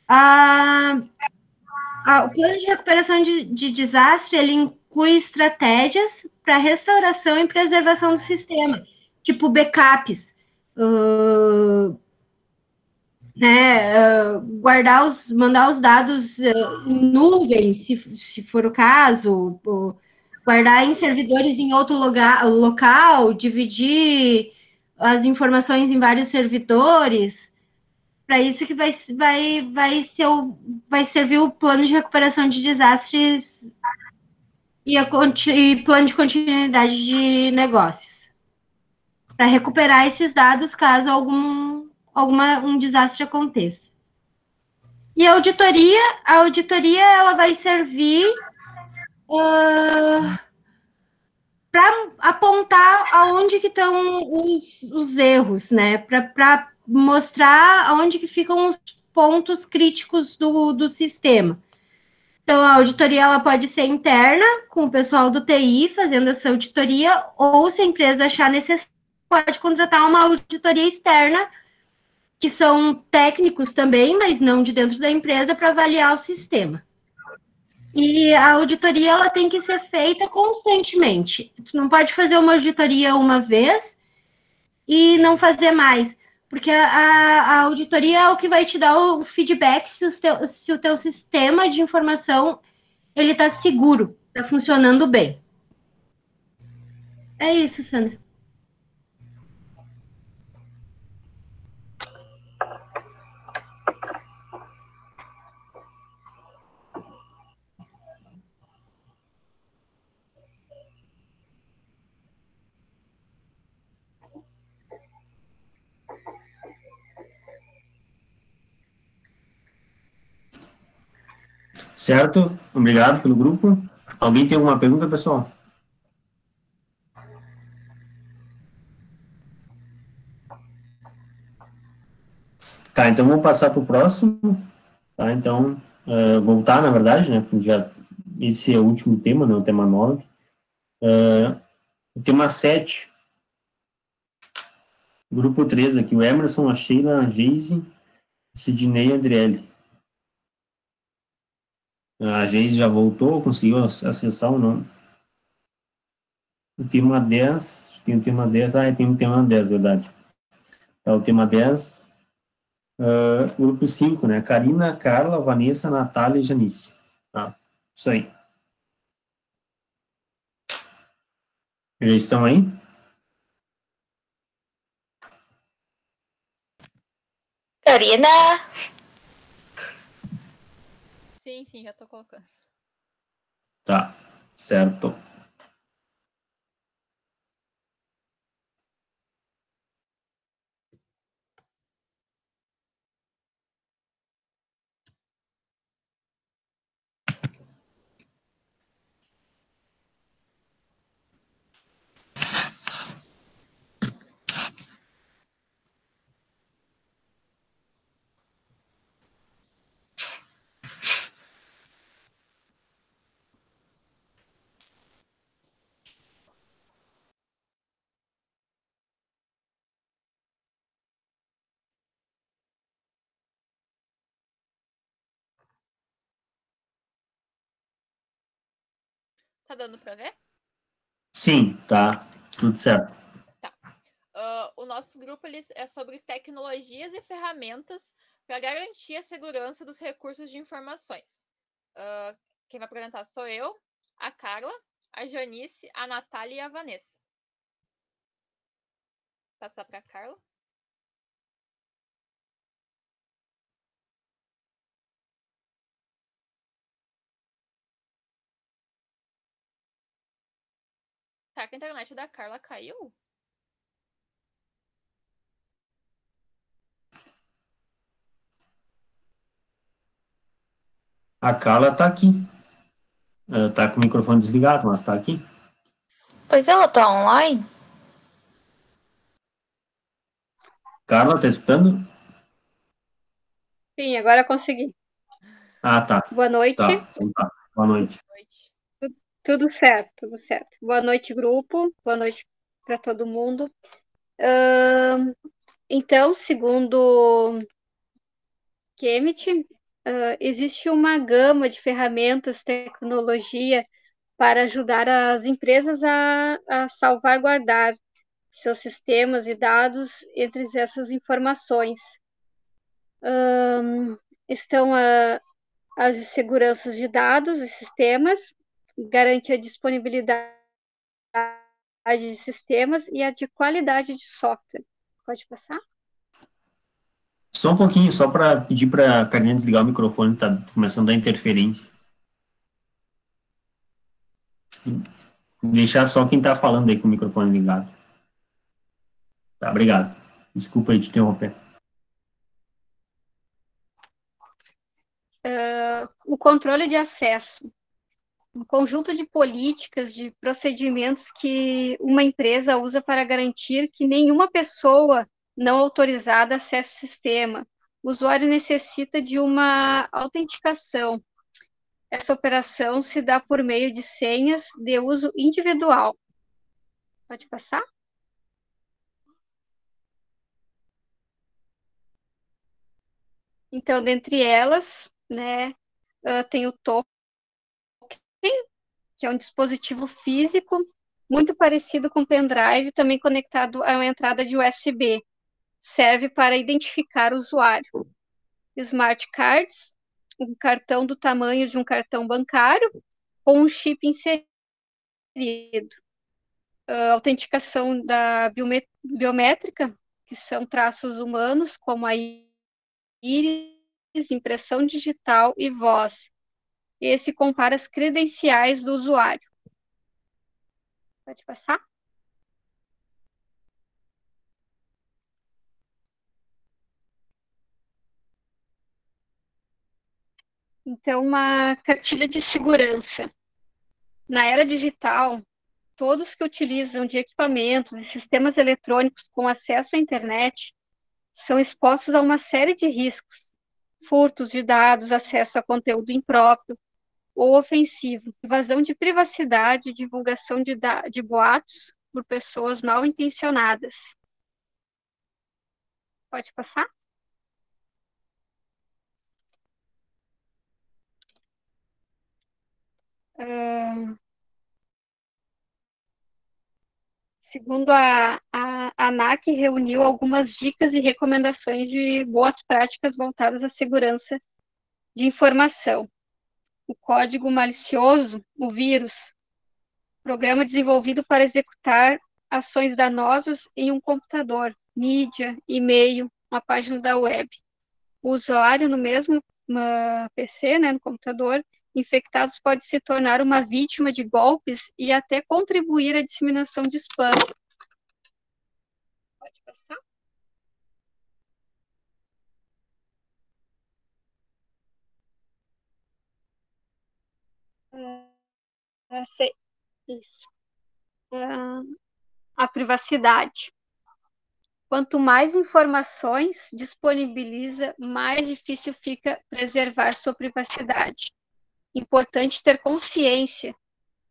O plano de recuperação de desastre, ele inclui estratégias para restauração e preservação do sistema, tipo backups, mandar os dados em nuvem, se for o caso, guardar em servidores em outro local, dividir as informações em vários servidores. Para isso que vai servir o plano de recuperação de desastres e plano de continuidade de negócios. Para recuperar esses dados caso um desastre aconteça. E a auditoria ela vai servir para apontar aonde que estão os erros, né? Para mostrar aonde que ficam os pontos críticos do sistema. Então, a auditoria ela pode ser interna, com o pessoal do TI fazendo essa auditoria, ou se a empresa achar necessário, pode contratar uma auditoria externa, que são técnicos também, mas não de dentro da empresa, para avaliar o sistema. E a auditoria ela tem que ser feita constantemente. Tu não pode fazer uma auditoria uma vez e não fazer mais, porque a auditoria é o que vai te dar o feedback se o teu sistema de informação ele está seguro, está funcionando bem. É isso, Sandra. Certo? Obrigado pelo grupo. Alguém tem alguma pergunta, pessoal? Tá, então vamos passar para o próximo. Tá, então, voltar, na verdade, né? Esse é o último tema, né? O tema 9. O tema 7. Grupo 3 aqui, o Emerson, a Sheila, a Geise, o Sidney e a Adriele. A Geise já voltou, conseguiu acessar o nome. O tema 10, tem o tema 10, tem o tema 10, verdade. Tá, o tema 10, grupo 5, né? Karina, Carla, Vanessa, Natália e Janice. Tá, isso aí. Já estão aí? Karina? Sim, já tô colocando. Tá, certo. Tá dando para ver? Sim, tá, tudo certo. Tá. O nosso grupo é sobre tecnologias e ferramentas para garantir a segurança dos recursos de informações. Quem vai apresentar sou eu, a Carla, a Janice, a Natália e a Vanessa. Passar para a Carla. Será que a internet da Carla caiu? A Carla tá aqui. Ela tá com o microfone desligado, mas tá aqui. Pois ela tá online? Carla, tá escutando? Sim, agora consegui. Ah, tá. Boa noite. Tá, então tá. Boa noite. Tudo certo, tudo certo. Boa noite, grupo. Boa noite para todo mundo. Então, segundo Kemet, existe uma gama de ferramentas, tecnologia para ajudar as empresas a salvaguardar seus sistemas e dados entre essas informações. Estão as seguranças de dados e sistemas, garante a disponibilidade de sistemas e a de qualidade de software. Pode passar? Só um pouquinho, só para pedir para a Carlinha desligar o microfone, tá começando a dar interferência. Deixar só quem tá falando aí com o microfone ligado. Tá, obrigado. Desculpa aí te interromper. O controle de acesso. Um conjunto de políticas, de procedimentos que uma empresa usa para garantir que nenhuma pessoa não autorizada acesse o sistema. O usuário necessita de uma autenticação. Essa operação se dá por meio de senhas de uso individual. Pode passar? Então, dentre elas, né, tem o token, que é um dispositivo físico muito parecido com o pendrive, também conectado a uma entrada de USB. Serve para identificar o usuário. Smart Cards, um cartão do tamanho de um cartão bancário, com um chip inserido. Autenticação da biométrica, que são traços humanos, como a íris, impressão digital e voz. Esse compara as credenciais do usuário. Pode passar? Então, uma cartilha de segurança. Na era digital, todos que utilizam de equipamentos e sistemas eletrônicos com acesso à internet são expostos a uma série de riscos: furtos de dados, acesso a conteúdo impróprio ou ofensivo, invasão de privacidade, divulgação de boatos por pessoas mal intencionadas. Pode passar? Segundo a ANAC, reuniu algumas dicas e recomendações de boas práticas voltadas à segurança de informação. O código malicioso, o vírus, programa desenvolvido para executar ações danosas em um computador, mídia, e-mail, uma página da web. O usuário no mesmo PC, né, no computador, infectados pode se tornar uma vítima de golpes e até contribuir à disseminação de spam. Pode passar? Isso. A privacidade. Quanto mais informações disponibiliza, mais difícil fica preservar sua privacidade. Importante ter consciência,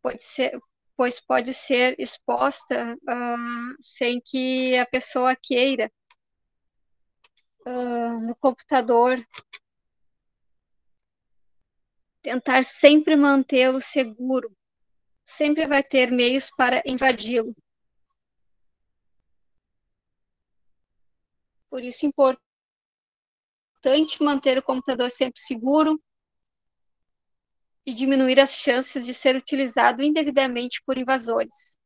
pois pode ser exposta sem que a pessoa queira. No computador, tentar sempre mantê-lo seguro. Sempre vai ter meios para invadi-lo. Por isso é importante manter o computador sempre seguro e diminuir as chances de ser utilizado indevidamente por invasores.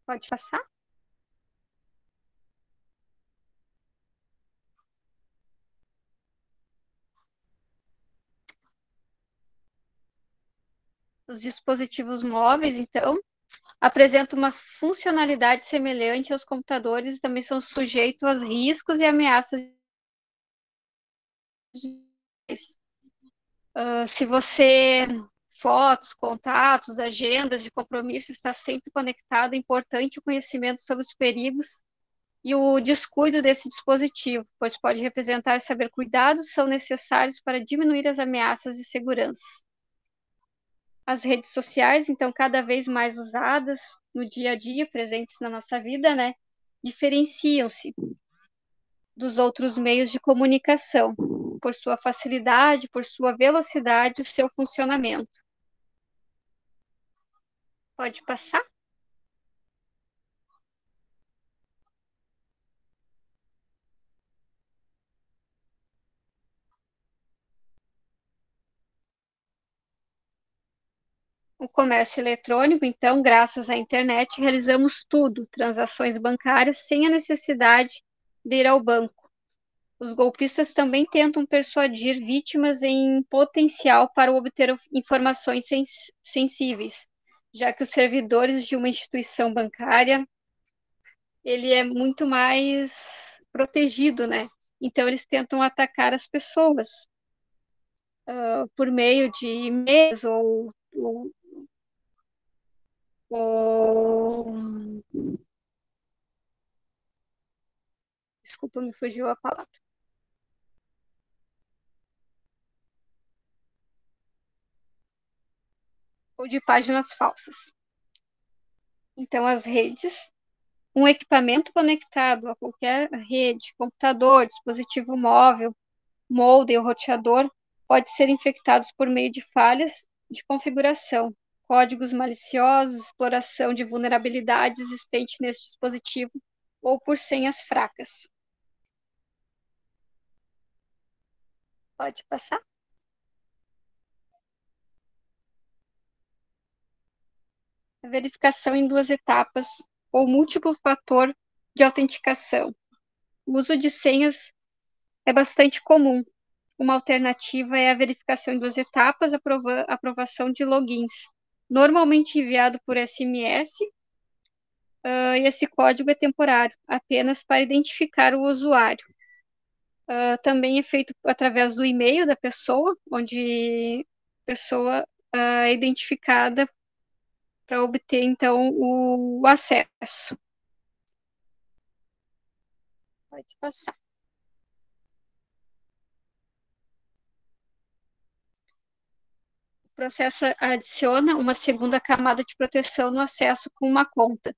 Pode passar? Os dispositivos móveis, então, apresentam uma funcionalidade semelhante aos computadores e também são sujeitos a riscos e ameaças. Se você, fotos, contatos, agendas de compromisso, está sempre conectado, é importante o conhecimento sobre os perigos e o descuido desse dispositivo, pois pode representar e saber cuidados são necessários para diminuir as ameaças de segurança. As redes sociais, então, cada vez mais usadas no dia a dia, presentes na nossa vida, né, diferenciam-se dos outros meios de comunicação, por sua facilidade, por sua velocidade e seu funcionamento. Pode passar? O comércio eletrônico, então, graças à internet, realizamos tudo, transações bancárias, sem a necessidade de ir ao banco. Os golpistas também tentam persuadir vítimas em potencial para obter informações sensíveis, já que os servidores de uma instituição bancária, ele é muito mais protegido, né? Então, eles tentam atacar as pessoas por meio de e-mails desculpa, me fugiu a palavra. Ou de páginas falsas. Então, as redes, um equipamento conectado a qualquer rede, computador, dispositivo móvel, modem ou roteador, pode ser infectados por meio de falhas de configuração, códigos maliciosos, exploração de vulnerabilidades existentes nesse dispositivo ou por senhas fracas. Pode passar? A verificação em 2 etapas ou múltiplo fator de autenticação. O uso de senhas é bastante comum. Uma alternativa é a verificação em 2 etapas, aprovação de logins, normalmente enviado por SMS, e esse código é temporário, apenas para identificar o usuário. Também é feito através do e-mail da pessoa, onde a pessoa é identificada para obter, então, o acesso. Pode passar. O processo adiciona uma segunda camada de proteção no acesso com uma conta.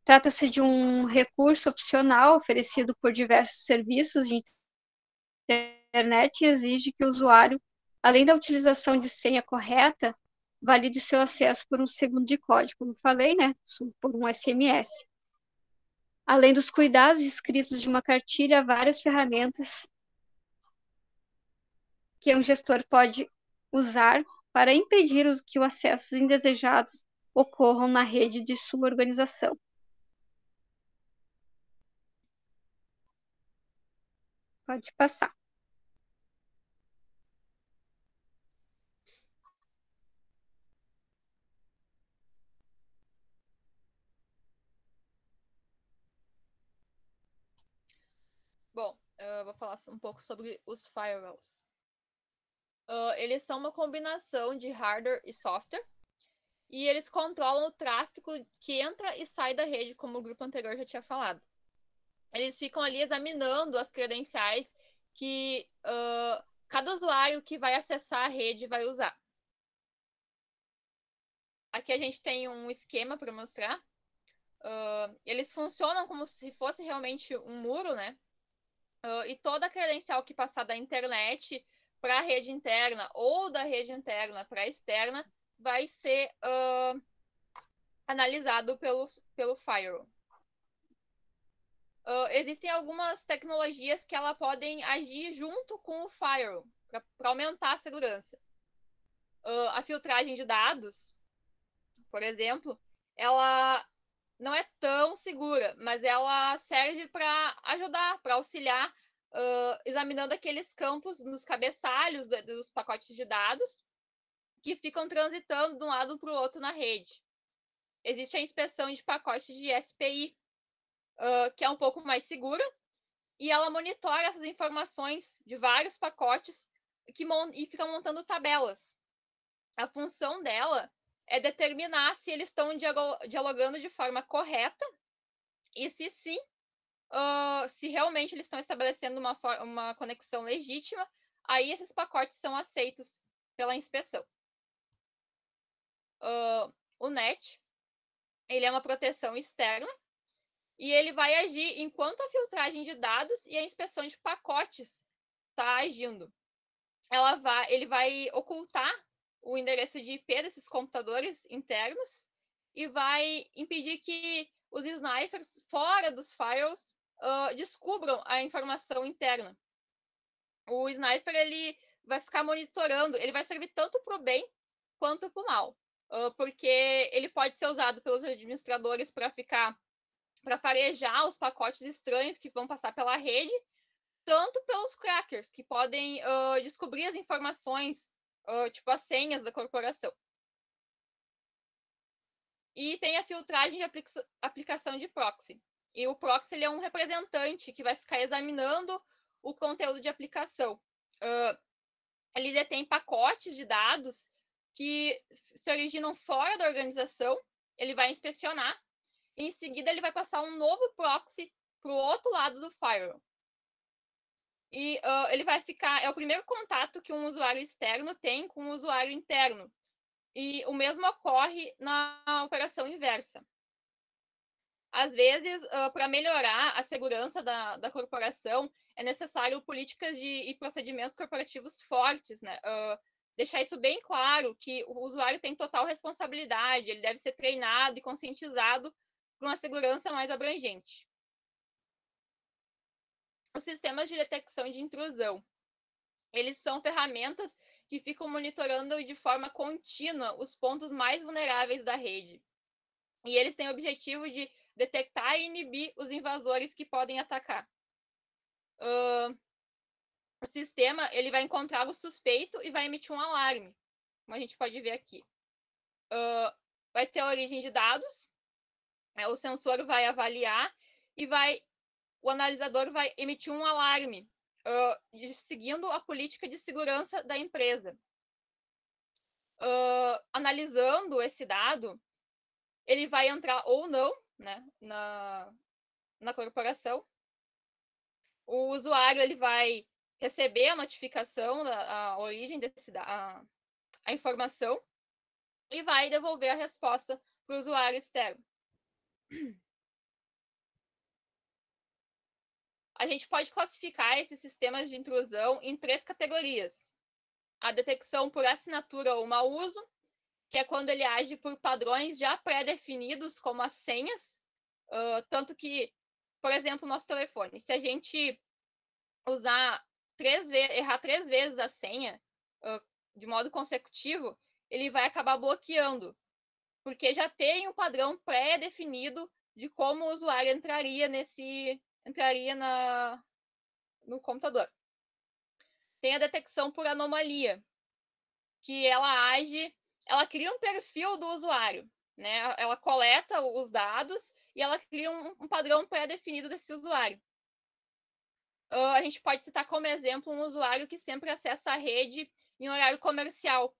Trata-se de um recurso opcional oferecido por diversos serviços de internet e exige que o usuário, além da utilização de senha correta, valide seu acesso por um segundo de código, como falei, né, por um SMS. Além dos cuidados descritos de uma cartilha, há várias ferramentas que um gestor pode usar para impedir que os acessos indesejados ocorram na rede de sua organização. Pode passar. Bom, eu vou falar um pouco sobre os firewalls. Eles são uma combinação de hardware e software, e eles controlam o tráfego que entra e sai da rede, como o grupo anterior já tinha falado. Eles ficam ali examinando as credenciais que cada usuário que vai acessar a rede vai usar. Aqui a gente tem um esquema para mostrar. Eles funcionam como se fosse realmente um muro, né? E toda credencial que passar da internet para a rede interna ou da rede interna para a externa vai ser analisado pelo firewall. Existem algumas tecnologias que ela podem agir junto com o firewall para aumentar a segurança. A filtragem de dados, por exemplo, ela não é tão segura, mas ela serve para ajudar, para auxiliar, examinando aqueles campos nos cabeçalhos dos pacotes de dados que ficam transitando de um lado para o outro na rede. existe a inspeção de pacotes de SPI, que é um pouco mais segura, e ela monitora essas informações de vários pacotes e fica montando tabelas. A função dela é determinar se eles estão dialogando de forma correta e se sim, se realmente eles estão estabelecendo uma conexão legítima, aí esses pacotes são aceitos pela inspeção. O NET, ele é uma proteção externa e ele vai agir enquanto a filtragem de dados e a inspeção de pacotes está agindo. Ele vai ocultar o endereço de IP desses computadores internos e vai impedir que os snipers fora dos firewalls descubram a informação interna. O sniper ele vai ficar monitorando, ele vai servir tanto para o bem quanto para o mal, porque ele pode ser usado pelos administradores para farejar os pacotes estranhos que vão passar pela rede, tanto pelos crackers, que podem descobrir as informações, tipo as senhas da corporação. E tem a filtragem de aplicação de proxy. E o proxy ele é um representante que vai ficar examinando o conteúdo de aplicação. Ele detém pacotes de dados que se originam fora da organização, ele vai inspecionar, e em seguida ele vai passar um novo proxy para o outro lado do firewall. E ele vai ficar, é o primeiro contato que um usuário externo tem com um usuário interno. E o mesmo ocorre na operação inversa. Às vezes, para melhorar a segurança da corporação, é necessário políticas e procedimentos corporativos fortes, né? Deixar isso bem claro, que o usuário tem total responsabilidade, ele deve ser treinado e conscientizado para uma segurança mais abrangente. Os sistemas de detecção de intrusão. Eles são ferramentas que ficam monitorando de forma contínua os pontos mais vulneráveis da rede. E eles têm o objetivo de detectar e inibir os invasores que podem atacar. O sistema ele vai encontrar o suspeito e vai emitir um alarme, como a gente pode ver aqui. Vai ter a origem de dados, o sensor vai avaliar e o analisador vai emitir um alarme, seguindo a política de segurança da empresa. Analisando esse dado, ele vai entrar ou não, né, na corporação. O usuário ele vai receber a notificação, a origem a informação, e vai devolver a resposta para o usuário externo. A gente pode classificar esses sistemas de intrusão em 3 categorias. A detecção por assinatura ou mau uso, que é quando ele age por padrões já pré-definidos, como as senhas, tanto que, por exemplo, o nosso telefone, se a gente errar 3 vezes a senha de modo consecutivo, ele vai acabar bloqueando, porque já tem um padrão pré-definido de como o usuário entraria no computador. Tem a detecção por anomalia, que ela cria um perfil do usuário, né? Ela coleta os dados e ela cria um padrão pré-definido desse usuário. A gente pode citar como exemplo um usuário que sempre acessa a rede em horário comercial.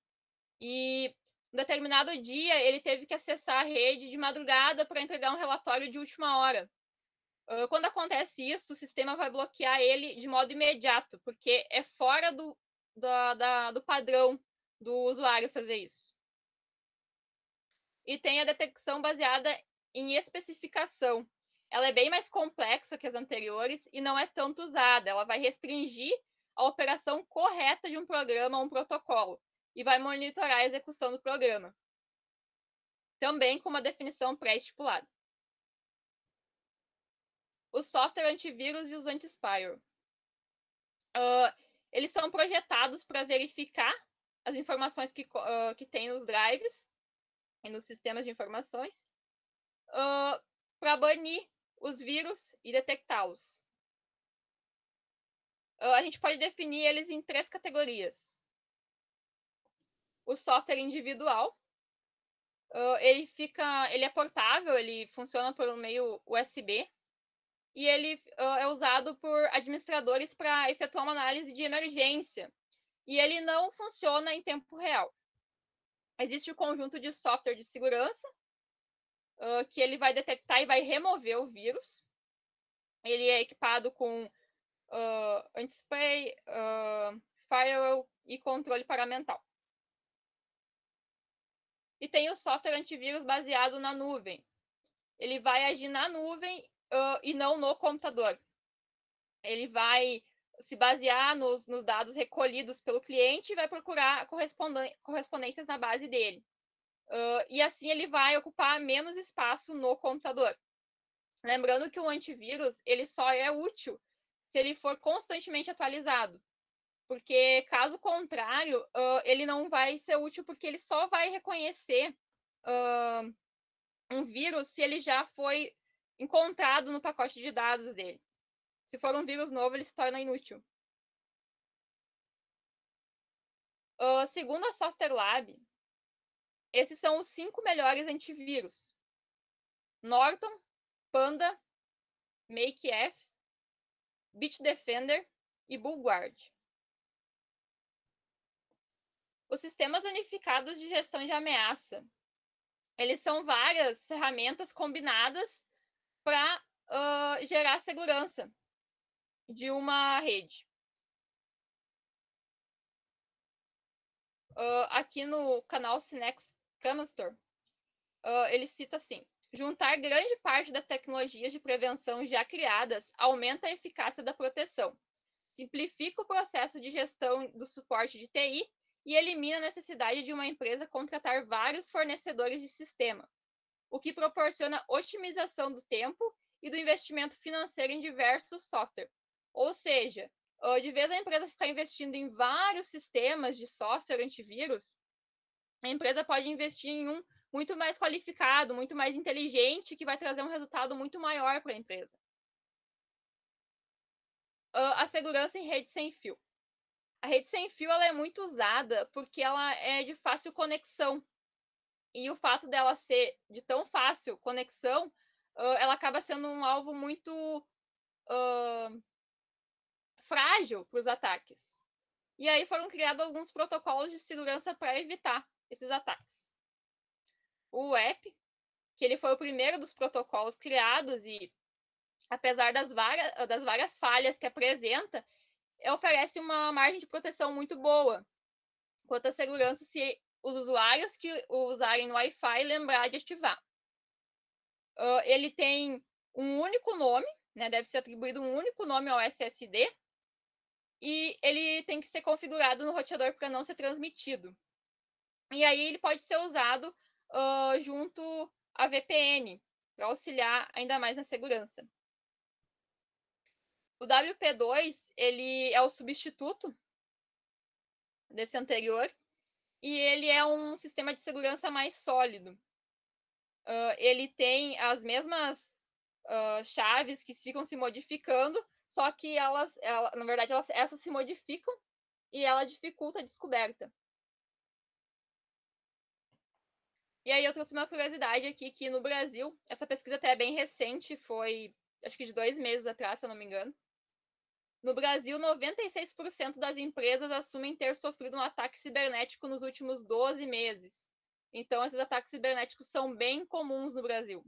E em determinado dia ele teve que acessar a rede de madrugada para entregar um relatório de última hora. Quando acontece isso, o sistema vai bloquear ele de modo imediato, porque é fora do padrão do usuário fazer isso. E tem a detecção baseada em especificação. Ela é bem mais complexa que as anteriores e não é tanto usada. Ela vai restringir a operação correta de um programa ou um protocolo e vai monitorar a execução do programa, também com uma definição pré-estipulada. O software antivírus e os anti-spyware. Eles são projetados para verificar as informações que tem nos drives e nos sistemas de informações, para banir os vírus e detectá-los. A gente pode definir eles em 3 categorias. O software individual, ele é portável, ele funciona por meio USB, e ele é usado por administradores para efetuar uma análise de emergência. E ele não funciona em tempo real. Existe um conjunto de software de segurança que ele vai detectar e vai remover o vírus. Ele é equipado com anti-spray, firewall e controle paramental. E tem o software antivírus baseado na nuvem. Ele vai agir na nuvem e não no computador. Ele vai se basear nos dados recolhidos pelo cliente e vai procurar correspondências na base dele. E assim ele vai ocupar menos espaço no computador. Lembrando que o antivírus ele só é útil se ele for constantemente atualizado. Porque, caso contrário, ele não vai ser útil porque ele só vai reconhecer um vírus se ele já foi encontrado no pacote de dados dele. Se for um vírus novo, ele se torna inútil. Segundo a Software Lab, esses são os 5 melhores antivírus: Norton, Panda, Make-F, Bitdefender e BullGuard. Os sistemas unificados de gestão de ameaça. Eles são várias ferramentas combinadas para gerar segurança de uma rede. Aqui no canal Synex Canister, ele cita assim: juntar grande parte das tecnologias de prevenção já criadas aumenta a eficácia da proteção, simplifica o processo de gestão do suporte de TI e elimina a necessidade de uma empresa contratar vários fornecedores de sistema, o que proporciona otimização do tempo e do investimento financeiro em diversos softwares. Ou seja, de vez a empresa ficar investindo em vários sistemas de software antivírus, a empresa pode investir em um muito mais qualificado, muito mais inteligente, que vai trazer um resultado muito maior para a empresa. A segurança em rede sem fio. A rede sem fio ela é muito usada porque ela é de fácil conexão. E o fato dela ser de tão fácil conexão, ela acaba sendo um alvo muito frágil para os ataques. E aí foram criados alguns protocolos de segurança para evitar esses ataques. O WEP, que ele foi o primeiro dos protocolos criados e, apesar das várias falhas que apresenta, oferece uma margem de proteção muito boa quanto à segurança se os usuários que o usarem no Wi-Fi lembrar de ativar. Ele tem um único nome, né, deve ser atribuído um único nome ao SSD, e ele tem que ser configurado no roteador para não ser transmitido. E aí ele pode ser usado junto à VPN, para auxiliar ainda mais na segurança. O WP2, ele é o substituto desse anterior, e ele é um sistema de segurança mais sólido. Ele tem as mesmas chaves que ficam se modificando, só que na verdade, essas se modificam e ela dificulta a descoberta. E aí eu trouxe uma curiosidade aqui, que no Brasil, essa pesquisa até é bem recente, foi acho que de 2 meses atrás, se eu não me engano. No Brasil, 96% das empresas assumem ter sofrido um ataque cibernético nos últimos 12 meses. Então, esses ataques cibernéticos são bem comuns no Brasil.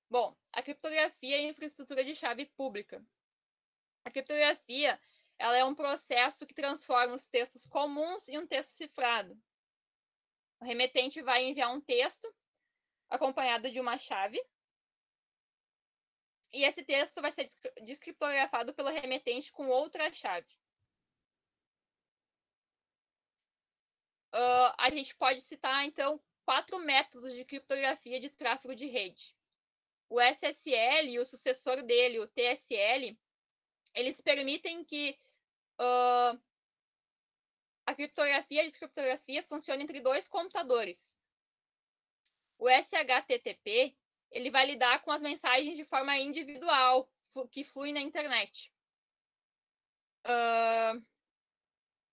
Bom, a criptografia e infraestrutura de chave pública. A criptografia ela é um processo que transforma os textos comuns em um texto cifrado. O remetente vai enviar um texto acompanhado de uma chave, e esse texto vai ser descriptografado pelo remetente com outra chave. A gente pode citar, então, 4 métodos de criptografia de tráfego de rede. O SSL e o sucessor dele, o TSL, eles permitem que a criptografia e a descriptografia funcionem entre 2 computadores. O SHTTP, ele vai lidar com as mensagens de forma individual, que fluem na internet.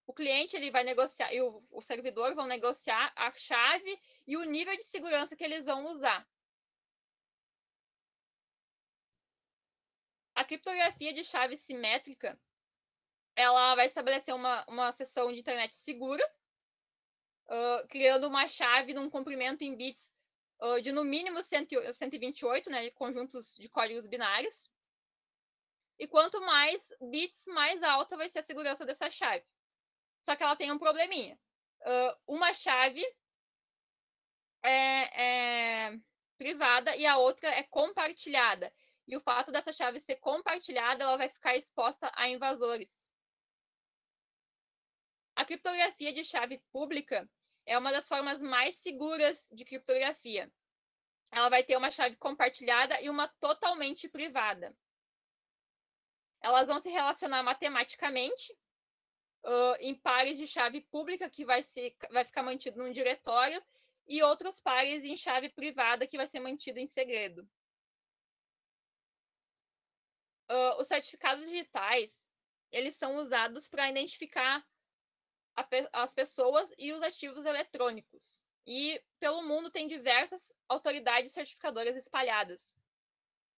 O cliente ele vai negociar e o servidor vão negociar a chave e o nível de segurança que eles vão usar. A criptografia de chave simétrica, ela vai estabelecer uma seção de internet segura, criando uma chave num comprimento em bits de no mínimo 128, né, conjuntos de códigos binários. E quanto mais bits, mais alta vai ser a segurança dessa chave. Só que ela tem um probleminha. Uma chave é privada e a outra é compartilhada. E o fato dessa chave ser compartilhada, ela vai ficar exposta a invasores. A criptografia de chave pública é uma das formas mais seguras de criptografia. Ela vai ter uma chave compartilhada e uma totalmente privada. Elas vão se relacionar matematicamente em pares de chave pública, que vai ficar mantido num diretório, e outros pares em chave privada, que vai ser mantido em segredo. Os certificados digitais, eles são usados para identificar as pessoas e os ativos eletrônicos. E pelo mundo tem diversas autoridades certificadoras espalhadas.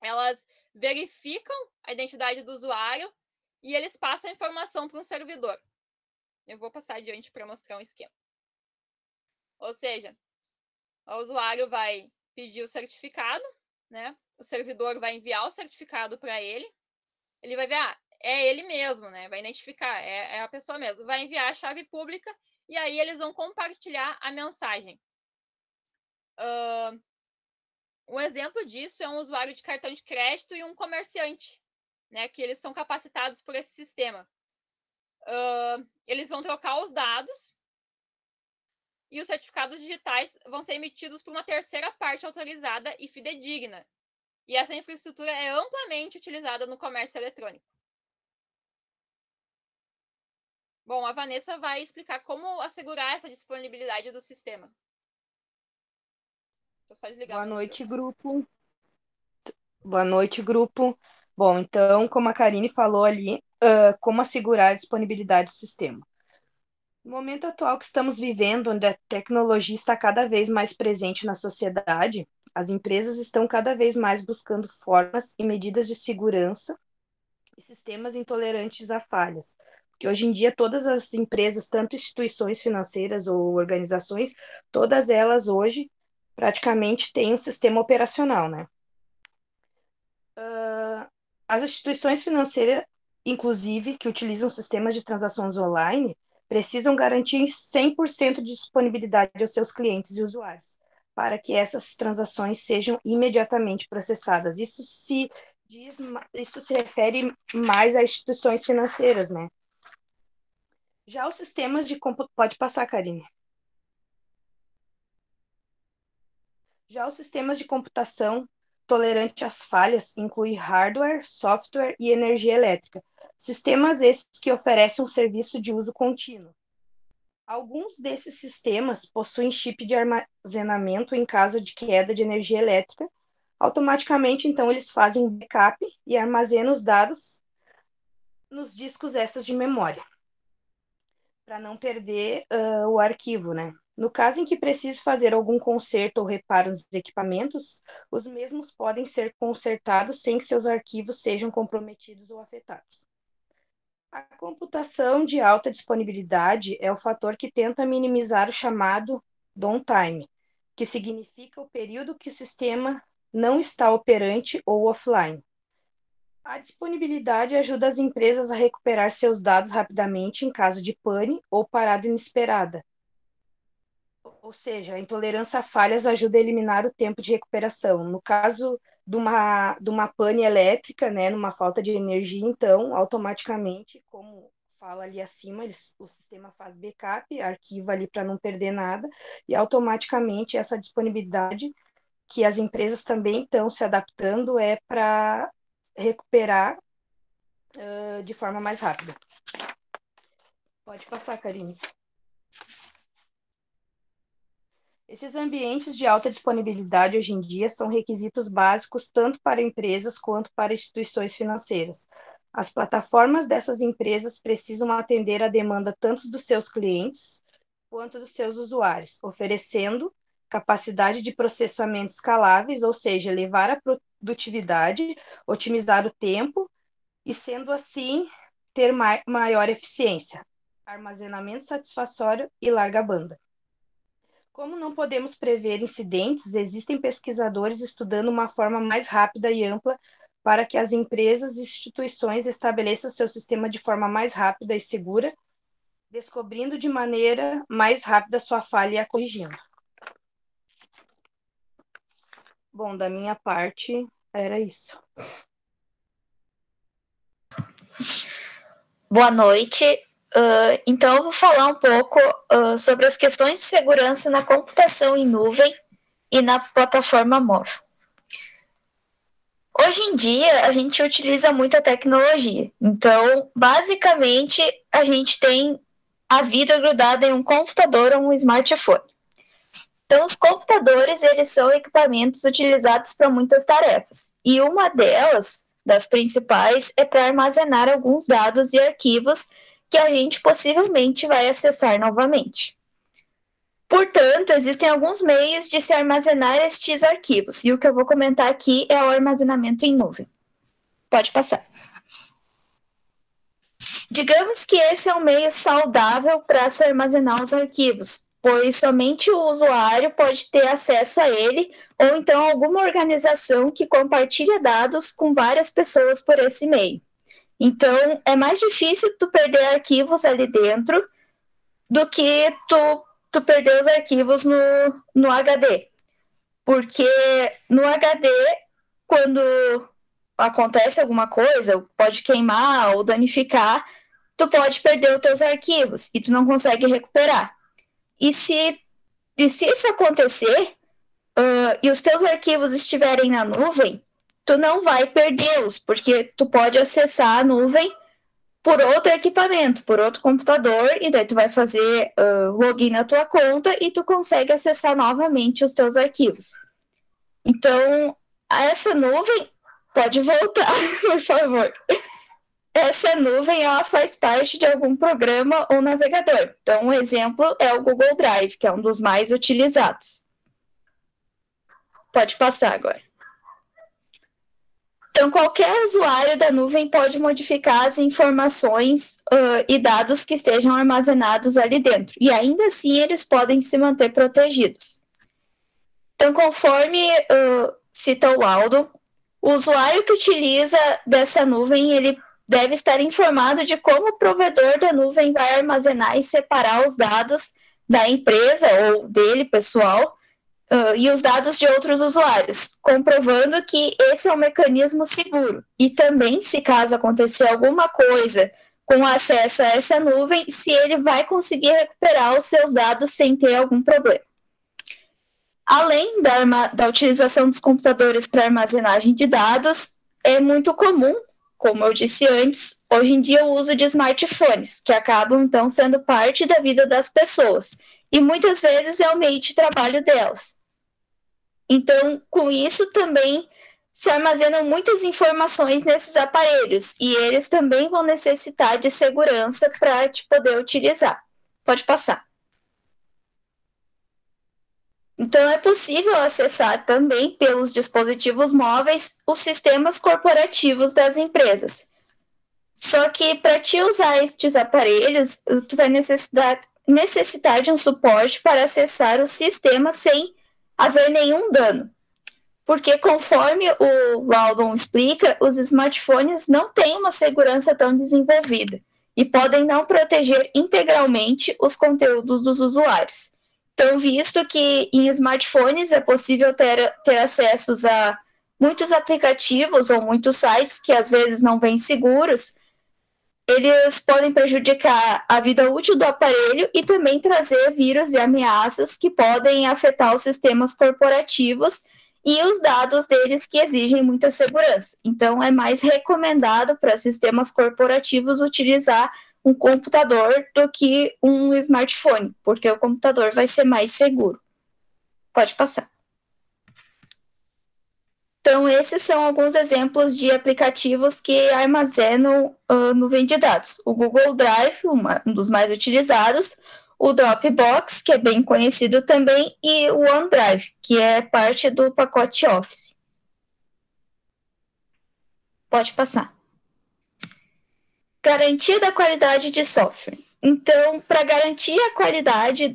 Elas verificam a identidade do usuário e eles passam a informação para um servidor. Eu vou passar adiante para mostrar um esquema. Ou seja, o usuário vai pedir o certificado, né? O servidor vai enviar o certificado para ele. Ele vai ver, é ele mesmo, né? Vai identificar, é a pessoa mesmo. Vai enviar a chave pública e aí eles vão compartilhar a mensagem. Um exemplo disso é um usuário de cartão de crédito e um comerciante, né? Que eles são capacitados por esse sistema. Eles vão trocar os dados e os certificados digitais vão ser emitidos por uma terceira parte autorizada e fidedigna. E essa infraestrutura é amplamente utilizada no comércio eletrônico. Bom, a Vanessa vai explicar como assegurar essa disponibilidade do sistema. Vou só desligar. Boa noite, grupo. Boa noite, grupo. Bom, então, como a Karine falou ali, como assegurar a disponibilidade do sistema. No momento atual que estamos vivendo, onde a tecnologia está cada vez mais presente na sociedade, as empresas estão cada vez mais buscando formas e medidas de segurança e sistemas intolerantes a falhas. Porque hoje em dia todas as empresas, tanto instituições financeiras ou organizações, todas elas hoje praticamente têm um sistema operacional, né? As instituições financeiras, inclusive, que utilizam sistemas de transações online, precisam garantir 100% de disponibilidade aos seus clientes e usuários, para que essas transações sejam imediatamente processadas. Isso se refere mais a instituições financeiras, né? Já os sistemas de pode passar, Karine. Já os sistemas de computação tolerante às falhas incluem hardware, software e energia elétrica. Sistemas esses que oferecem um serviço de uso contínuo. Alguns desses sistemas possuem chip de armazenamento em caso de queda de energia elétrica. Automaticamente, então, eles fazem backup e armazenam os dados nos discos extras de memória, para não perder o arquivo, né? No caso em que precise fazer algum conserto ou reparo nos equipamentos, os mesmos podem ser consertados sem que seus arquivos sejam comprometidos ou afetados. A computação de alta disponibilidade é o fator que tenta minimizar o chamado downtime, que significa o período que o sistema não está operante ou offline. A disponibilidade ajuda as empresas a recuperar seus dados rapidamente em caso de pane ou parada inesperada. Ou seja, a intolerância a falhas ajuda a eliminar o tempo de recuperação. No caso de uma pane elétrica, né, numa falta de energia, então, automaticamente, como fala ali acima, o sistema faz backup, arquiva ali para não perder nada, e automaticamente essa disponibilidade que as empresas também estão se adaptando é para recuperar de forma mais rápida. Pode passar, Karine. Esses ambientes de alta disponibilidade hoje em dia são requisitos básicos tanto para empresas quanto para instituições financeiras. As plataformas dessas empresas precisam atender a demanda tanto dos seus clientes quanto dos seus usuários, oferecendo capacidade de processamento escaláveis, ou seja, elevar a produtividade, otimizar o tempo e, sendo assim, ter maior eficiência, armazenamento satisfatório e larga banda. Como não podemos prever incidentes, existem pesquisadores estudando uma forma mais rápida e ampla para que as empresas e instituições estabeleçam seu sistema de forma mais rápida e segura, descobrindo de maneira mais rápida sua falha e a corrigindo. Bom, da minha parte, era isso. Boa noite. Então, eu vou falar um pouco sobre as questões de segurança na computação em nuvem e na plataforma móvel. Hoje em dia, a gente utiliza muito a tecnologia. Então, basicamente, a gente tem a vida grudada em um computador ou um smartphone. Então, os computadores, eles são equipamentos utilizados para muitas tarefas. E uma delas, das principais, é para armazenar alguns dados e arquivos que a gente possivelmente vai acessar novamente. Portanto, existem alguns meios de se armazenar estes arquivos. E o que eu vou comentar aqui é o armazenamento em nuvem. Pode passar. Digamos que esse é um meio saudável para se armazenar os arquivos, pois somente o usuário pode ter acesso a ele, ou então alguma organização que compartilha dados com várias pessoas por esse meio. Então, é mais difícil tu perder arquivos ali dentro do que tu perder os arquivos no HD. Porque no HD, quando acontece alguma coisa, pode queimar ou danificar, tu pode perder os teus arquivos e tu não consegue recuperar. E se isso acontecer, e os teus arquivos estiverem na nuvem, tu não vai perdê-los, porque tu pode acessar a nuvem por outro equipamento, por outro computador, e daí tu vai fazer login na tua conta e tu consegue acessar novamente os teus arquivos. Então, essa nuvem, pode voltar, por favor. Essa nuvem, ela faz parte de algum programa ou navegador. Então, um exemplo é o Google Drive, que é um dos mais utilizados. Pode passar agora. Então, qualquer usuário da nuvem pode modificar as informações e dados que estejam armazenados ali dentro. E ainda assim, eles podem se manter protegidos. Então, conforme cita o laudo, o usuário que utiliza dessa nuvem, ele deve estar informado de como o provedor da nuvem vai armazenar e separar os dados da empresa ou dele, pessoal, e os dados de outros usuários, comprovando que esse é um mecanismo seguro. E também, se caso acontecer alguma coisa com acesso a essa nuvem, se ele vai conseguir recuperar os seus dados sem ter algum problema. Além da utilização dos computadores para armazenagem de dados, é muito comum, como eu disse antes, hoje em dia o uso de smartphones, que acabam, então, sendo parte da vida das pessoas. E muitas vezes é o meio de trabalho delas. Então, com isso também se armazenam muitas informações nesses aparelhos, e eles também vão necessitar de segurança para te poder utilizar. Pode passar. Então, é possível acessar também pelos dispositivos móveis os sistemas corporativos das empresas. Só que para te usar estes aparelhos, tu vai necessitar de um suporte para acessar o sistema sem haver nenhum dano. Porque, conforme o Loudon explica, os smartphones não têm uma segurança tão desenvolvida e podem não proteger integralmente os conteúdos dos usuários. Então, visto que em smartphones é possível ter acessos a muitos aplicativos ou muitos sites que às vezes não vêm seguros, eles podem prejudicar a vida útil do aparelho e também trazer vírus e ameaças que podem afetar os sistemas corporativos e os dados deles que exigem muita segurança. Então, é mais recomendado para sistemas corporativos utilizar um computador do que um smartphone, porque o computador vai ser mais seguro. Pode passar. Então, esses são alguns exemplos de aplicativos que armazenam nuvem de dados. O Google Drive, um dos mais utilizados, o Dropbox, que é bem conhecido também, e o OneDrive, que é parte do pacote Office. Pode passar. Garantia da qualidade de software. Então, para garantir a qualidade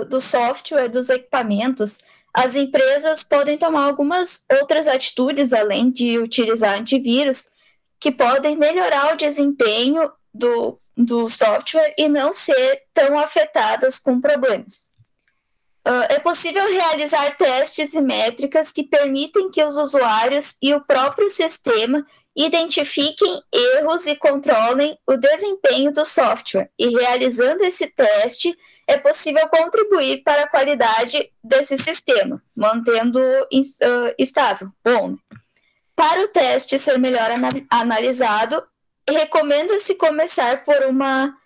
do software, dos equipamentos, as empresas podem tomar algumas outras atitudes, além de utilizar antivírus, que podem melhorar o desempenho do software e não ser tão afetadas com problemas. É possível realizar testes e métricas que permitem que os usuários e o próprio sistema identifiquem erros e controlem o desempenho do software. E realizando esse teste, é possível contribuir para a qualidade desse sistema, mantendo estável. Bom, para o teste ser melhor analisado, recomenda-se começar por uma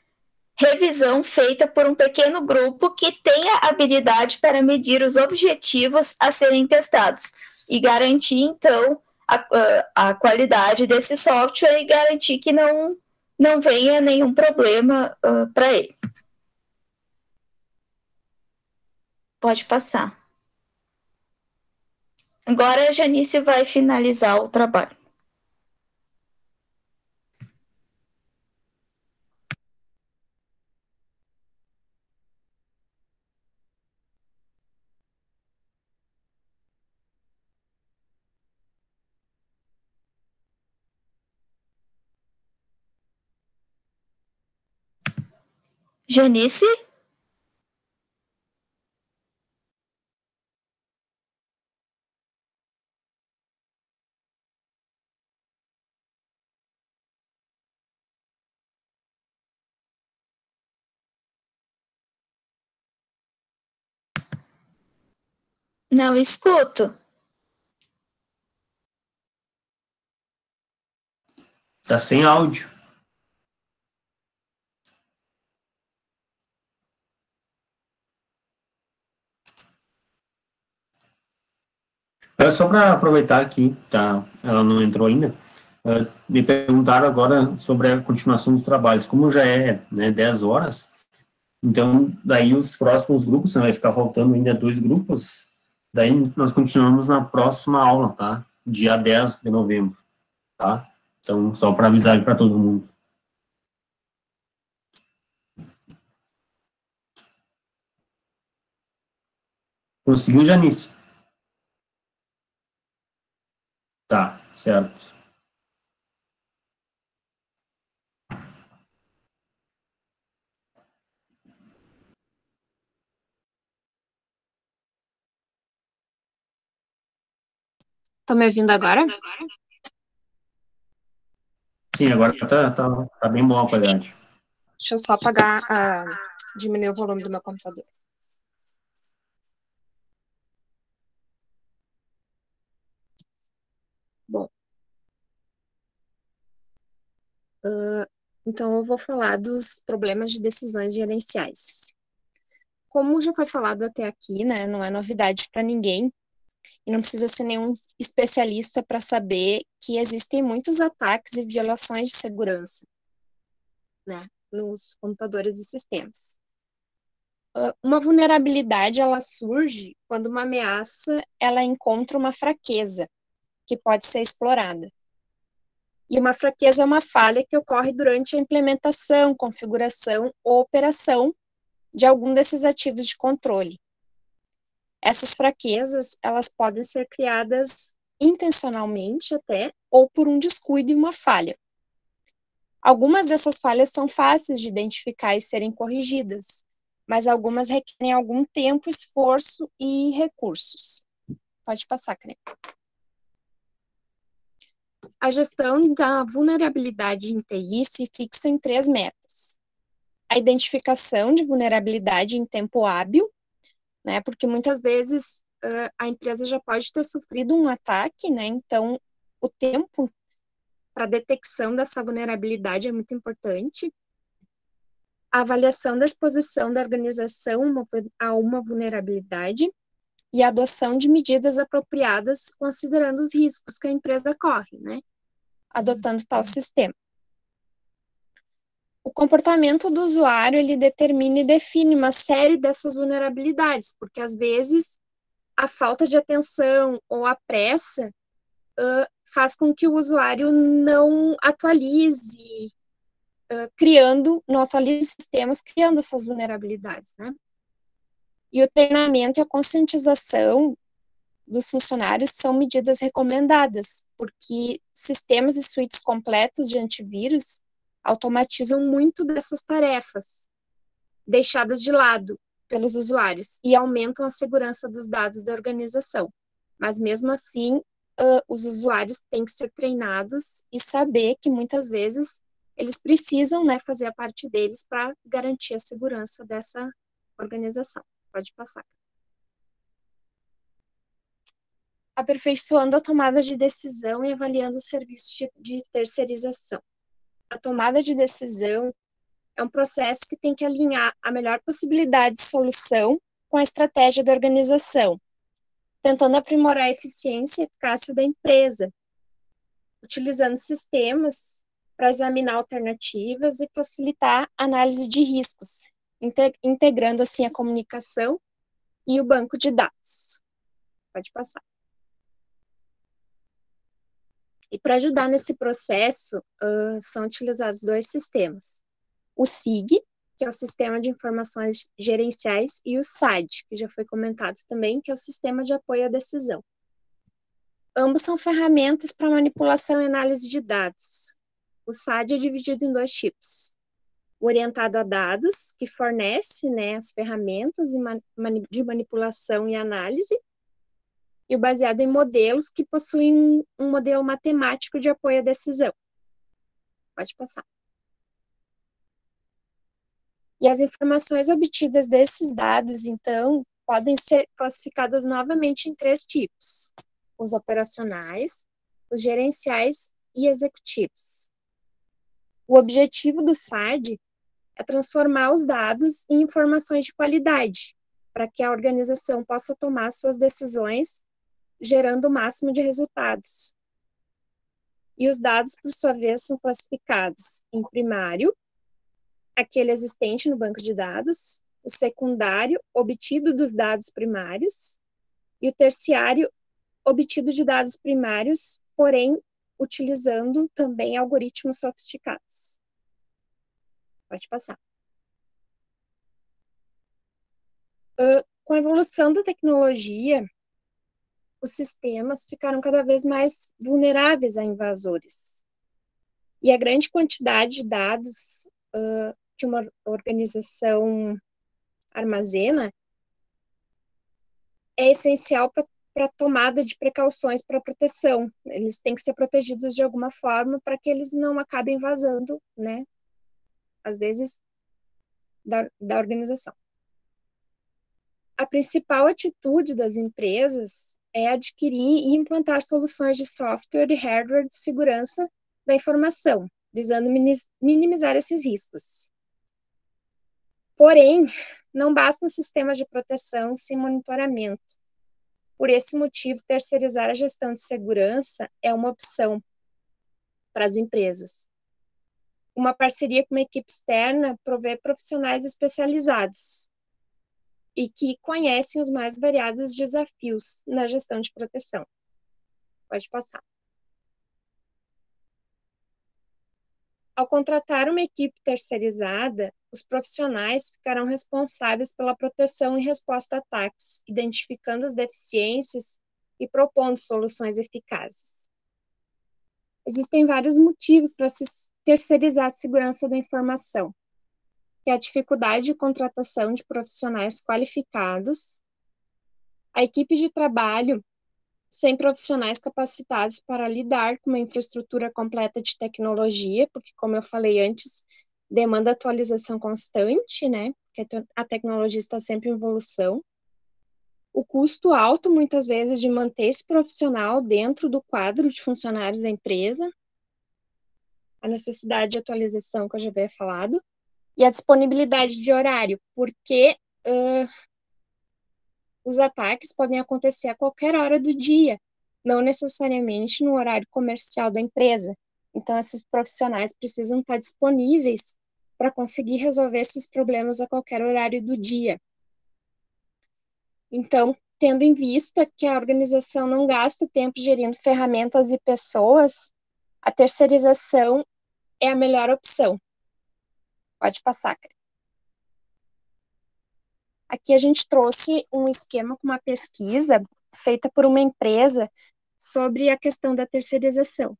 revisão feita por um pequeno grupo que tenha habilidade para medir os objetivos a serem testados e garantir, então, a qualidade desse software e garantir que não venha nenhum problema para ele. Pode passar. Agora a Janice vai finalizar o trabalho. Janice? Não escuto. Tá sem áudio. Só para aproveitar aqui, tá? Ela não entrou ainda. Me perguntaram agora sobre a continuação dos trabalhos. Como já é, né, 10 horas, então daí os próximos grupos, né, vai ficar faltando ainda 2 grupos, daí nós continuamos na próxima aula, tá? Dia 10 de novembro, tá? Então, só para avisar para todo mundo. Conseguiu, Janice? Tá, certo. Estão me ouvindo agora? Sim, agora tá bem bom a qualidade. Deixa eu só apagar, diminuir o volume do meu computador. Bom. Então, eu vou falar dos problemas de decisões gerenciais. Como já foi falado até aqui, né, não é novidade para ninguém, e não precisa ser nenhum especialista para saber que existem muitos ataques e violações de segurança, né, nos computadores e sistemas. Uma vulnerabilidade, ela surge quando uma ameaça, ela encontra uma fraqueza que pode ser explorada. E uma fraqueza é uma falha que ocorre durante a implementação, configuração ou operação de algum desses ativos de controle. Essas fraquezas, elas podem ser criadas intencionalmente até, ou por um descuido e uma falha. Algumas dessas falhas são fáceis de identificar e serem corrigidas, mas algumas requerem algum tempo, esforço e recursos. Pode passar, Crê. A gestão da vulnerabilidade em TI se fixa em 3 metas. A identificação de vulnerabilidade em tempo hábil, né, porque muitas vezes a empresa já pode ter sofrido um ataque, né, então o tempo para detecção dessa vulnerabilidade é muito importante. A avaliação da exposição da organização a uma vulnerabilidade, e a adoção de medidas apropriadas considerando os riscos que a empresa corre, né, adotando tal sistema. O comportamento do usuário, ele determina e define uma série dessas vulnerabilidades, porque às vezes a falta de atenção ou a pressa faz com que o usuário não atualize, não atualize sistemas, criando essas vulnerabilidades, né? E o treinamento e a conscientização dos funcionários são medidas recomendadas, porque sistemas e suítes completos de antivírus automatizam muito dessas tarefas deixadas de lado pelos usuários e aumentam a segurança dos dados da organização. Mas mesmo assim, os usuários têm que ser treinados e saber que muitas vezes eles precisam, né, fazer a parte deles para garantir a segurança dessa organização. Pode passar. Aperfeiçoando a tomada de decisão e avaliando os serviços de terceirização. A tomada de decisão é um processo que tem que alinhar a melhor possibilidade de solução com a estratégia da organização, tentando aprimorar a eficiência e eficácia da empresa, utilizando sistemas para examinar alternativas e facilitar a análise de riscos, integrando assim a comunicação e o banco de dados. Pode passar. E para ajudar nesse processo, são utilizados 2 sistemas. O SIG, que é o Sistema de Informações Gerenciais, e o SAD, que já foi comentado também, que é o Sistema de Apoio à Decisão. Ambos são ferramentas para manipulação e análise de dados. O SAD é dividido em 2 tipos. O orientado a dados, que fornece, né, as ferramentas de manipulação e análise, e o baseado em modelos, que possuem um modelo matemático de apoio à decisão. Pode passar. E as informações obtidas desses dados, então, podem ser classificadas novamente em 3 tipos: os operacionais, os gerenciais e executivos. O objetivo do SAD é transformar os dados em informações de qualidade, para que a organização possa tomar suas decisões, gerando o máximo de resultados. E os dados, por sua vez, são classificados em primário, aquele existente no banco de dados, o secundário, obtido dos dados primários, e o terciário, obtido de dados primários, porém, utilizando também algoritmos sofisticados. Pode passar. Com a evolução da tecnologia, os sistemas ficaram cada vez mais vulneráveis a invasores. E a grande quantidade de dados que uma organização armazena é essencial para a tomada de precauções para proteção. Eles têm que ser protegidos de alguma forma para que eles não acabem vazando, né, às vezes, da organização. A principal atitude das empresas é adquirir e implantar soluções de software e hardware de segurança da informação, visando minimizar esses riscos. Porém, não bastam sistemas de proteção sem monitoramento. Por esse motivo, terceirizar a gestão de segurança é uma opção para as empresas. Uma parceria com uma equipe externa provê profissionais especializados e que conhecem os mais variados desafios na gestão de proteção. Pode passar. Ao contratar uma equipe terceirizada, os profissionais ficarão responsáveis pela proteção e resposta a ataques, identificando as deficiências e propondo soluções eficazes. Existem vários motivos para se terceirizar a segurança da informação, que é a dificuldade de contratação de profissionais qualificados, a equipe de trabalho sem profissionais capacitados para lidar com uma infraestrutura completa de tecnologia, porque, como eu falei antes, demanda atualização constante, né? Porque a tecnologia está sempre em evolução. O custo alto, muitas vezes, de manter esse profissional dentro do quadro de funcionários da empresa, a necessidade de atualização que eu já havia falado, e a disponibilidade de horário, porque Os ataques podem acontecer a qualquer hora do dia, não necessariamente no horário comercial da empresa. Então, esses profissionais precisam estar disponíveis para conseguir resolver esses problemas a qualquer horário do dia. Então, tendo em vista que a organização não gasta tempo gerindo ferramentas e pessoas, a terceirização é a melhor opção. Pode passar, Cris. Aqui a gente trouxe um esquema com uma pesquisa feita por uma empresa sobre a questão da terceirização.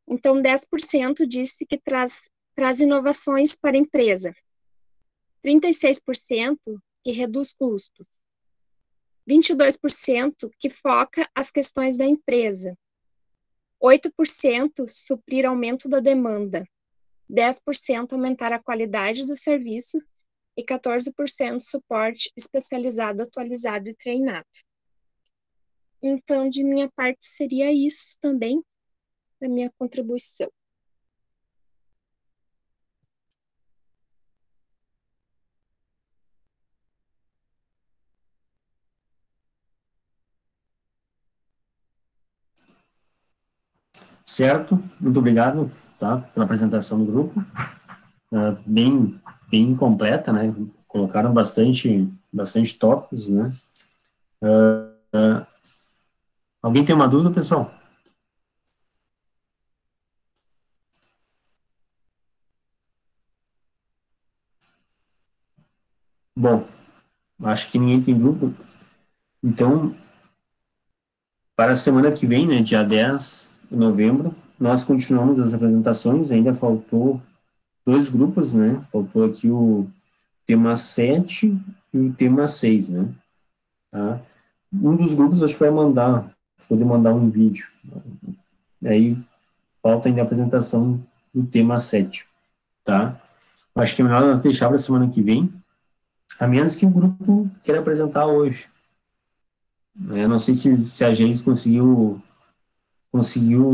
Então, 10% disse que traz inovações para a empresa, 36% que reduz custos, 22% que foca as questões da empresa, 8% suprir aumento da demanda, 10% aumentar a qualidade do serviço e 14% suporte especializado, atualizado e treinado. Então, de minha parte, seria isso também, da minha contribuição. Certo, muito obrigado, tá, pela apresentação do grupo, bem completa, né, colocaram bastante tópicos, né. Alguém tem uma dúvida, pessoal? Bom, acho que ninguém tem dúvida, então, para a semana que vem, né, dia 10 de novembro, nós continuamos as apresentações, ainda faltou 2 grupos, né, faltou aqui o tema 7 e o tema 6, né, tá? Um dos grupos acho que vai poder mandar um vídeo, aí falta ainda a apresentação do tema 7, tá? Acho que é melhor nós deixar para a semana que vem, a menos que o grupo queira apresentar hoje. Eu não sei se a Geis conseguiu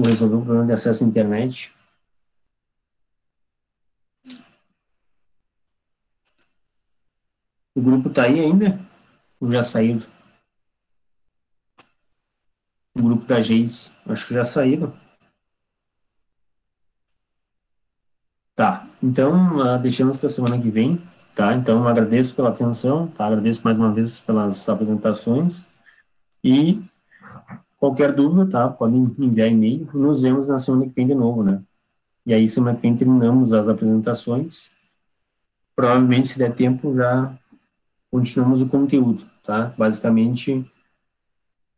resolver o problema de acesso à internet. O grupo está aí ainda? Ou já saiu? O grupo da Geis, acho que já saíram. Tá, então deixamos para a semana que vem, tá? Então agradeço pela atenção, tá? Agradeço mais uma vez pelas apresentações e qualquer dúvida, tá? Podem enviar e-mail. Nos vemos na semana que vem de novo, né? E aí semana que vem terminamos as apresentações. Provavelmente, se der tempo, já continuamos o conteúdo, tá? Basicamente,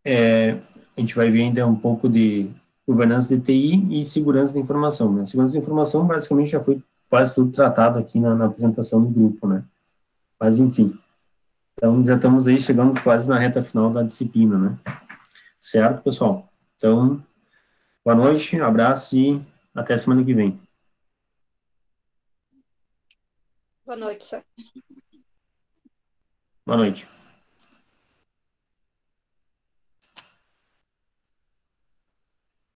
a gente vai ver ainda um pouco de governança de TI e segurança da informação, né? Segurança da informação, basicamente, já foi quase tudo tratado aqui na apresentação do grupo, né? Mas, enfim. Então, já estamos aí chegando quase na reta final da disciplina, né? Certo, pessoal? Então, boa noite, abraço e até semana que vem. Boa noite, senhor. Boa noite.